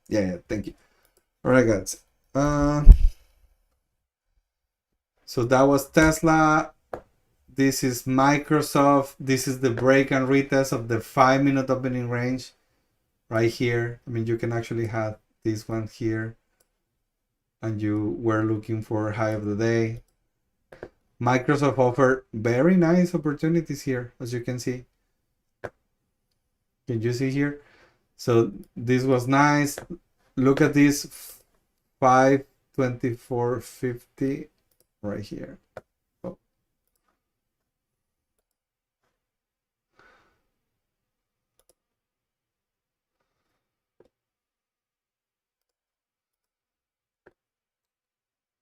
Yeah, thank you. All right, guys. So that was Tesla. This is Microsoft. This is the break and retest of the 5-minute opening range right here. I mean, you can actually have this one here, and you were looking for high of the day. Microsoft offered very nice opportunities here, as you can see. Can you see here? So this was nice. Look at this 524.50 right here. Oh.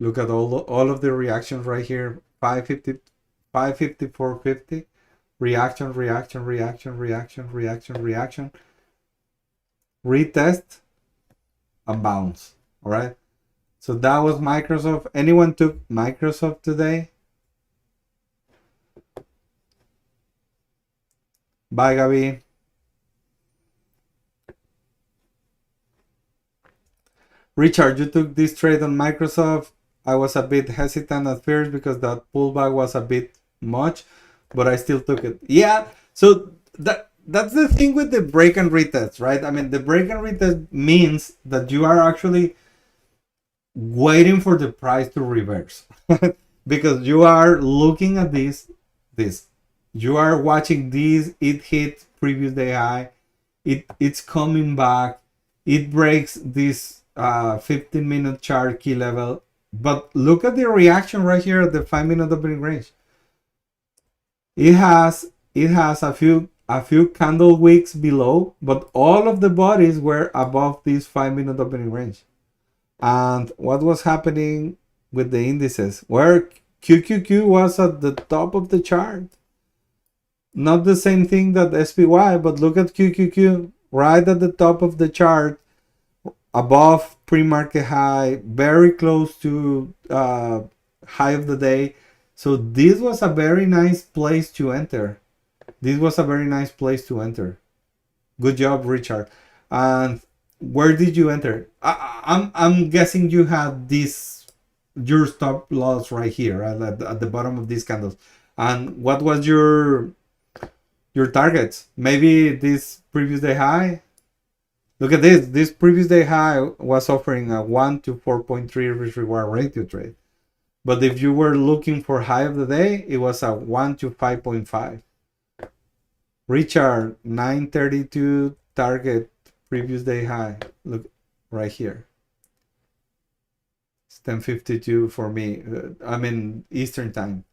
Look at all of the reactions right here. 550, 550, 450. Reaction, reaction, reaction, reaction, reaction, reaction. Retest and bounce. All right. So that was Microsoft. Anyone took Microsoft today? Bye, Gabi. Richard, you took this trade on Microsoft. I was a bit hesitant at first because that pullback was a bit much, but I still took it. Yeah, so that's the thing with the break and retest, right? I mean, the break and retest means that you are actually waiting for the price to reverse because you are looking at this. You are watching this. It hit previous day high. It's coming back. It breaks this 15-minute chart key level, but look at the reaction right here at the 5-minute opening range. It has a few candle wicks below, but all of the bodies were above this 5-minute opening range. And what was happening with the indices? Where QQQ was at the top of the chart. Not the same thing that SPY, but look at QQQ right at the top of the chart, above pre-market high, very close to high of the day. So this was a very nice place to enter. This was a very nice place to enter. Good job, Richard. And where did you enter? I'm guessing you had your stop loss right here, right, at the bottom of these candles. And what was your targets? Maybe this previous day high. Look at this. This previous day high was offering a 1 to 4.3 risk reward ratio trade. But if you were looking for high of the day, it was a 1 to 5.5. Richard, 932 target previous day high. Look right here. It's 10:52 for me. I mean Eastern time.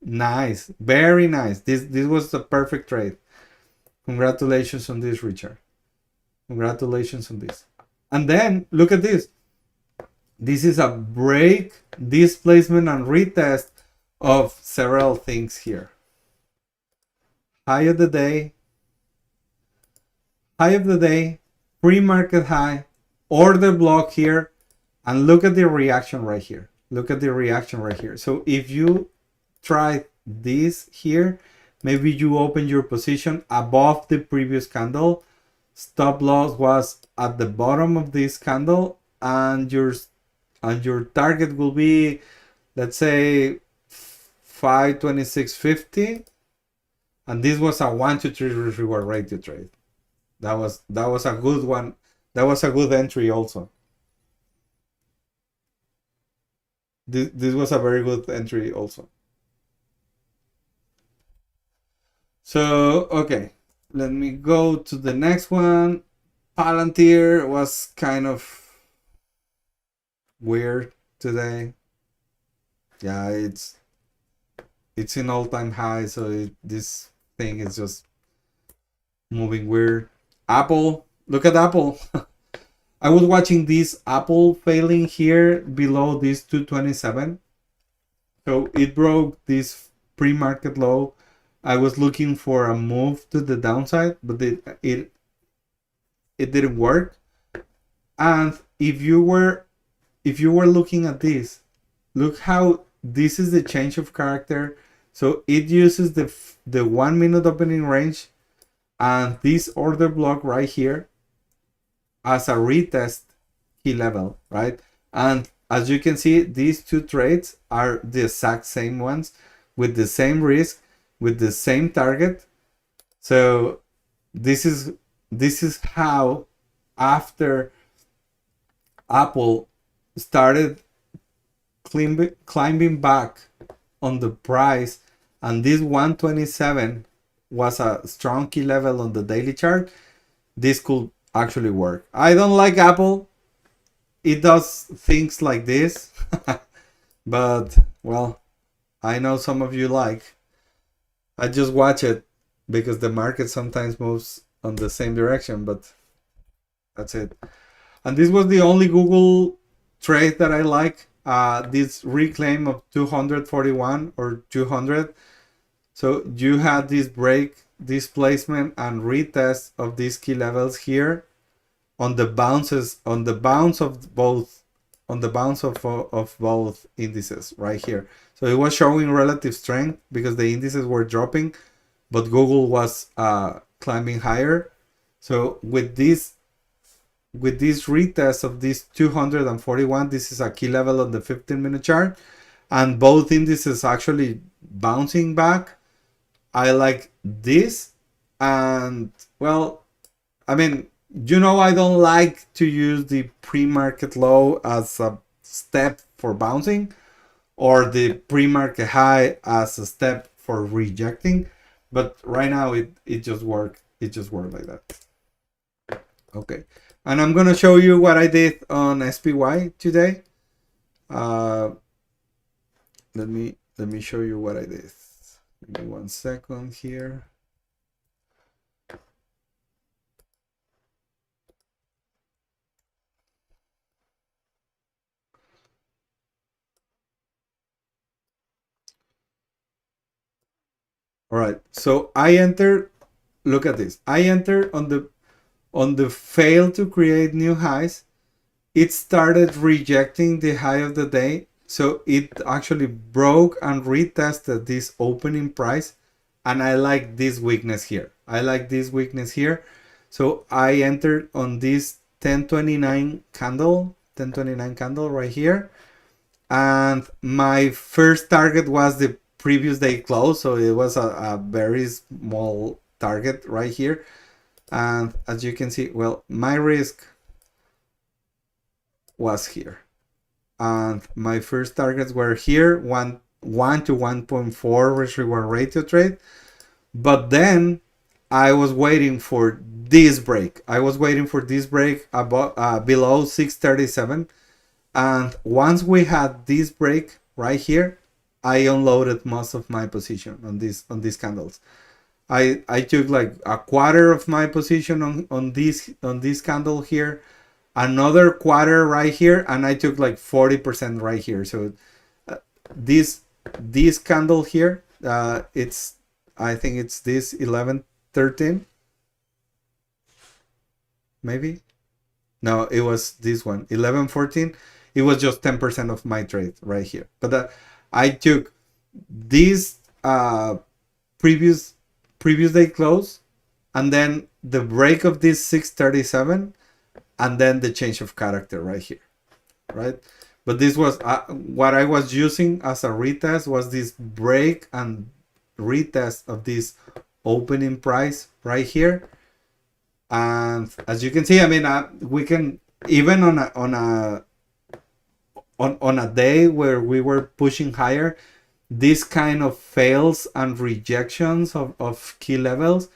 Nice, very nice. This was the perfect trade. Congratulations on this, Richard. Congratulations on this. And then look at this. This is a break, displacement, and retest of several things here. High of the day, pre-market high, order block here, and look at the reaction right here. Look at the reaction right here. So if you try this here, maybe you open your position above the previous candle. Stop loss was at the bottom of this candle, and your target will be, let's say, 526.50, and this was a 1 to 3 risk reward ratio trade. That was a good one. That was a good entry also. This was a very good entry also. So okay, let me go to the next one. Palantir was kind of weird today. Yeah, it's in all-time high, so this thing is just moving weird. Apple, look at Apple. I was watching this Apple failing here below this 227. So it broke this pre-market low. I was looking for a move to the downside, but it didn't work. And if you were looking at this, look how this is the change of character. So it uses the 1 minute opening range and this order block right here as a retest key level, right? And as you can see, these two trades are the exact same ones with the same risk, with the same target. So this is how, after Apple started climbing back on the price, and this 127 was a strong key level on the daily chart, this could actually work. I don't like Apple. It does things like this, but well, I know some of you like. I just watch it because the market sometimes moves on the same direction, but that's it. And this was the only Google trade that I like. this reclaim of 241 or 200. So you had this break, displacement, and retest of these key levels here on the bounces, on the bounce of both, on the bounce of both indices right here. So it was showing relative strength because the indices were dropping, but Google was climbing higher. So with this retest of this 241, this is a key level on the 15-minute chart, and both indices actually bouncing back. I like this, and well, I mean, I don't like to use the pre-market low as a step for bouncing, or the pre-market high as a step for rejecting, but right now it just worked. It just worked like that. Okay, and I'm gonna show you what I did on SPY today. Let me show you what I did. Give me 1 second here. All right, so I entered. Look at this. I entered on the fail to create new highs. It started rejecting the high of the day, so it actually broke and retested this opening price, and I like this weakness here. So I entered on this 1029 candle right here, and my first target was the previous day close, so it was a very small target right here. And as you can see, well, my risk was here, and my first targets were here, 1 to 1.4 risk reward ratio trade. But then I was waiting for this break. Above, below 637, and once we had this break right here, I unloaded most of my position on these candles. I took like a quarter of my position on this candle here, another quarter right here, and I took like 40% right here. So this candle here, I think it's this 1113, maybe. No, it was this one 1114. It was just 10% of my trade right here. But I took this previous day close, and then the break of this 637, and then the change of character right here, right? But this was what I was using as a retest, was this break and retest of this opening price right here. And as you can see, I mean, we can, even on a day where we were pushing higher, this kind of fails and rejections of key levels,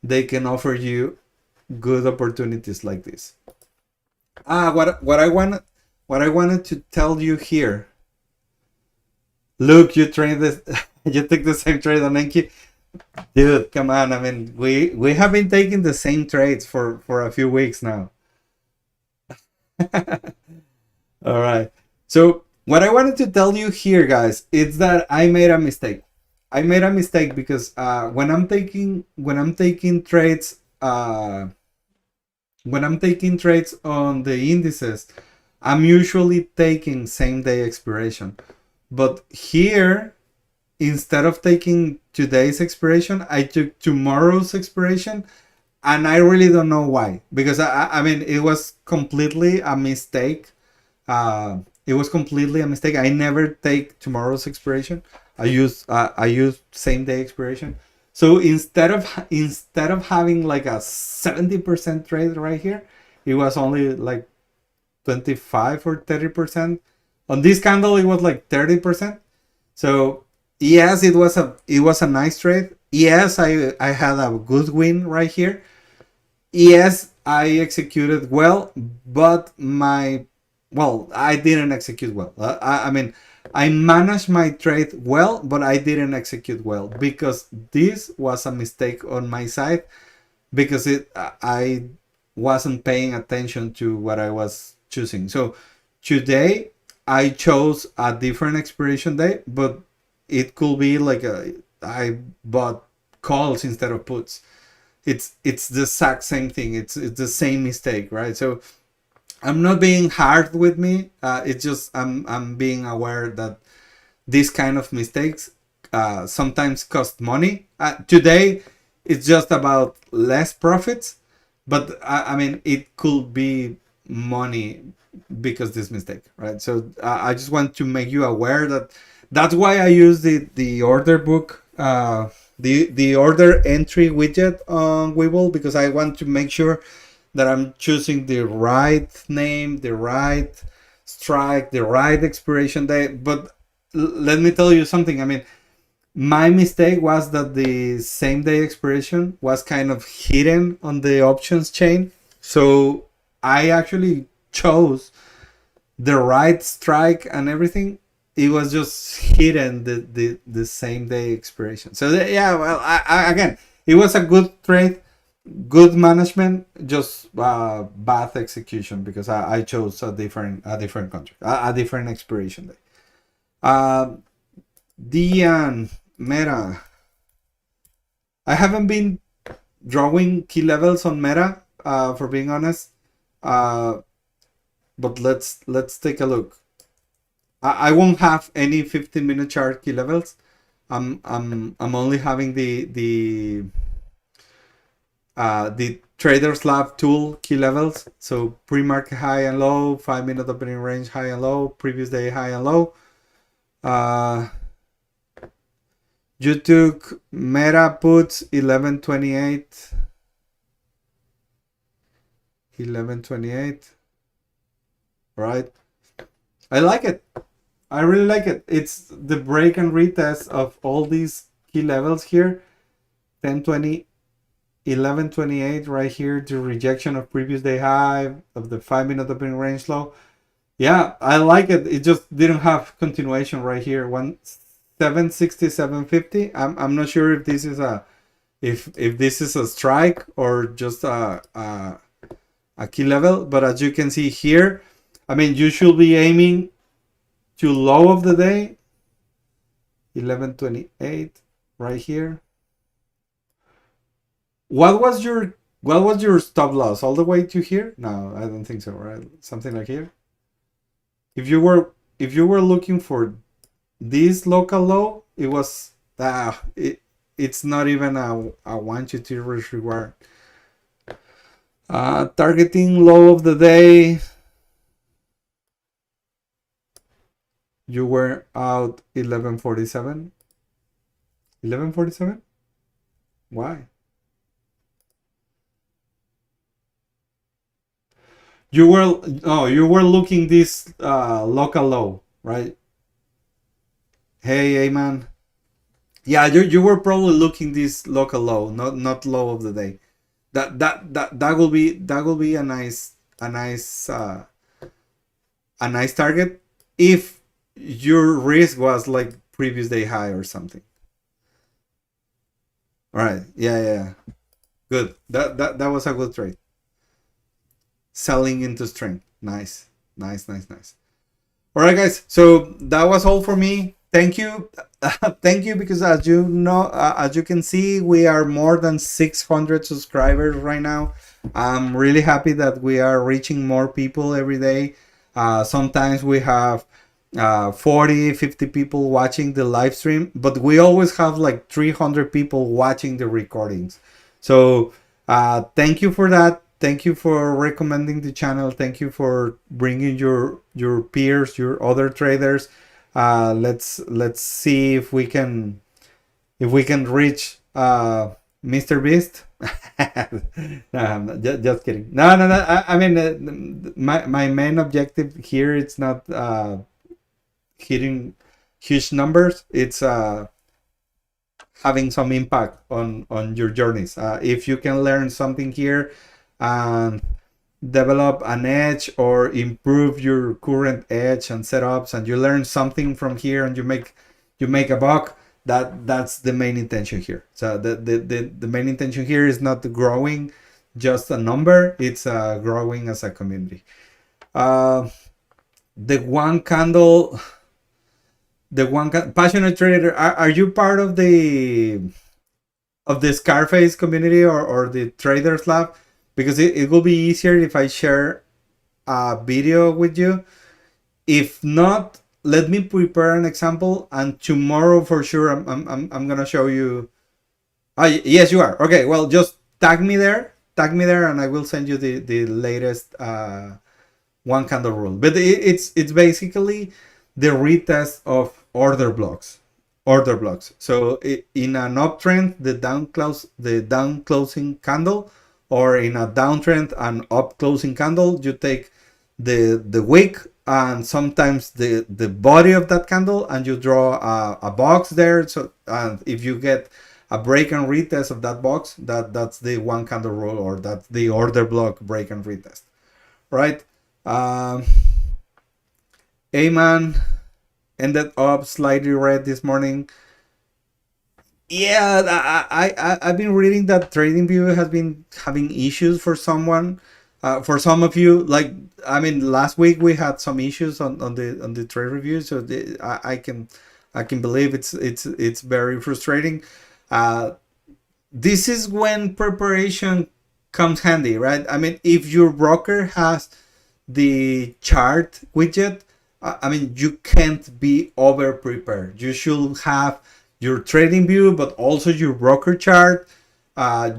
they can offer you good opportunities like this. What I wanted to tell you here. Look, you trade this. You took the same trade on Enki. Dude, come on. I mean, we have been taking the same trades for a few weeks now. All right. So what I wanted to tell you here, guys, is that I made a mistake. Because when I'm taking trades, on the indices, I'm usually taking same day expiration. But here, instead of taking today's expiration, I took tomorrow's expiration, and I really don't know why. Because I mean, it was completely a mistake. I never take tomorrow's expiration. I use same day expiration. So instead of having like a 70% trade right here, it was only like 25 or 30%. On this candle, it was like 30%. So yes, it was a nice trade. Yes, I had a good win right here. Yes, I executed well, but I didn't execute well. I mean, I managed my trade well, but I didn't execute well because this was a mistake on my side, because I wasn't paying attention to what I was choosing. So today I chose a different expiration date, but it could be like I bought calls instead of puts. It's the exact same thing. It's the same mistake, right? So I'm not being hard with me. It's just I'm being aware that these kind of mistakes sometimes cost money. Today, it's just about less profits, but I mean it could be money because this mistake, right? So I just want to make you aware that that's why I use the order book, the order entry widget on Webull, because I want to make sure that I'm choosing the right name, the right strike, the right expiration date. But let me tell you something. I mean, my mistake was that the same day expiration was kind of hidden on the options chain. So I actually chose the right strike and everything. It was just hidden the same day expiration. So yeah, well, again, it was a good trade, good management, just bad execution because I chose a different contract, a different expiration day. Dian Meta. I haven't been drawing key levels on Meta, for being honest. But let's take a look. I won't have any 15-minute chart key levels. I'm only having the Traders Lab tool key levels. So pre-market high and low, 5-minute opening range high and low, previous day high and low. You took Meta puts 1128. 1128. Right. I like it. I really like it. It's the break and retest of all these key levels here. 1020, 1128 right here, the rejection of previous day high, of the 5-minute opening range low. Yeah, I like it. It just didn't have continuation right here. 760, 750. I'm not sure if this is a if this is a strike or just a key level, but as you can see here, I mean, you should be aiming to low of the day, 1128 right here. What was your stop loss? All the way to here? No, I don't think so, right? Something like here. If you were looking for this local low, it was it's not even a 1 to 2 risk reward. Targeting low of the day. You were out 1147. 1147? Why? You were looking this local low, right? Hey, man. Yeah, you were probably looking this local low, not low of the day. That will be a nice target if your risk was like previous day high or something. All right. Yeah. Good. That was a good trade. Selling into strength. Nice. All right, guys. So that was all for me. Thank you. Thank you, because as you know, as you can see, we are more than 600 subscribers right now. I'm really happy that we are reaching more people every day. Sometimes we have 40, 50 people watching the live stream, but we always have like 300 people watching the recordings. So thank you for that. Thank you for recommending the channel. Thank you for bringing your peers, your other traders. Let's see if we can reach Mr. Beast. No, just kidding. No. I mean, my main objective here, it's not hitting huge numbers. It's having some impact on your journeys. If you can learn something here and develop an edge or improve your current edge and setups, and you learn something from here and you make a buck, that's the main intention here. So the main intention here is not growing just a number, it's growing as a community. the one candle, passionate trader. Are you part of the Scarface community, or the Traders Lab? Because it will be easier if I share a video with you. If not, let me prepare an example, and tomorrow for sure I'm gonna show you. Yes, you are. Okay, well, just tag me there, and I will send you the latest one candle rule. But it's basically the retest of order blocks. So in an uptrend, the down closing candle, or in a downtrend, an up closing candle, you take the wick and sometimes the body of that candle, and you draw a box there. So, and if you get a break and retest of that box, that's the one candle rule, or that's the order block break and retest, right? um Aman ended up slightly red this morning. Yeah, I've been reading that TradingView has been having issues for someone, for some of you. Like, I mean, last week we had some issues on the trade review, so I can believe it's very frustrating. Uh, this is when preparation comes handy, right? I mean, if your broker has the chart widget, I mean, you can't be over prepared. You should have your trading view, but also your broker chart.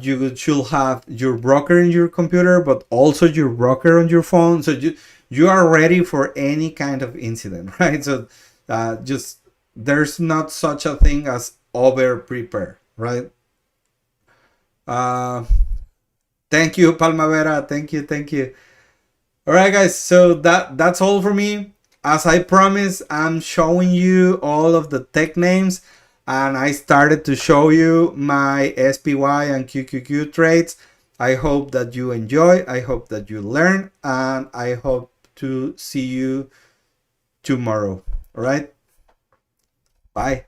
You should have your broker in your computer, but also your broker on your phone. So you are ready for any kind of incident, right? So just there's not such a thing as over prepare, right? Uh, Thank you, Palmavera. Thank you. All right, guys. So that's all for me. As I promised, I'm showing you all of the tech names, and I started to show you my SPY and QQQ trades. I hope that you enjoy. I hope that you learn, and I hope to see you tomorrow. All right. Bye.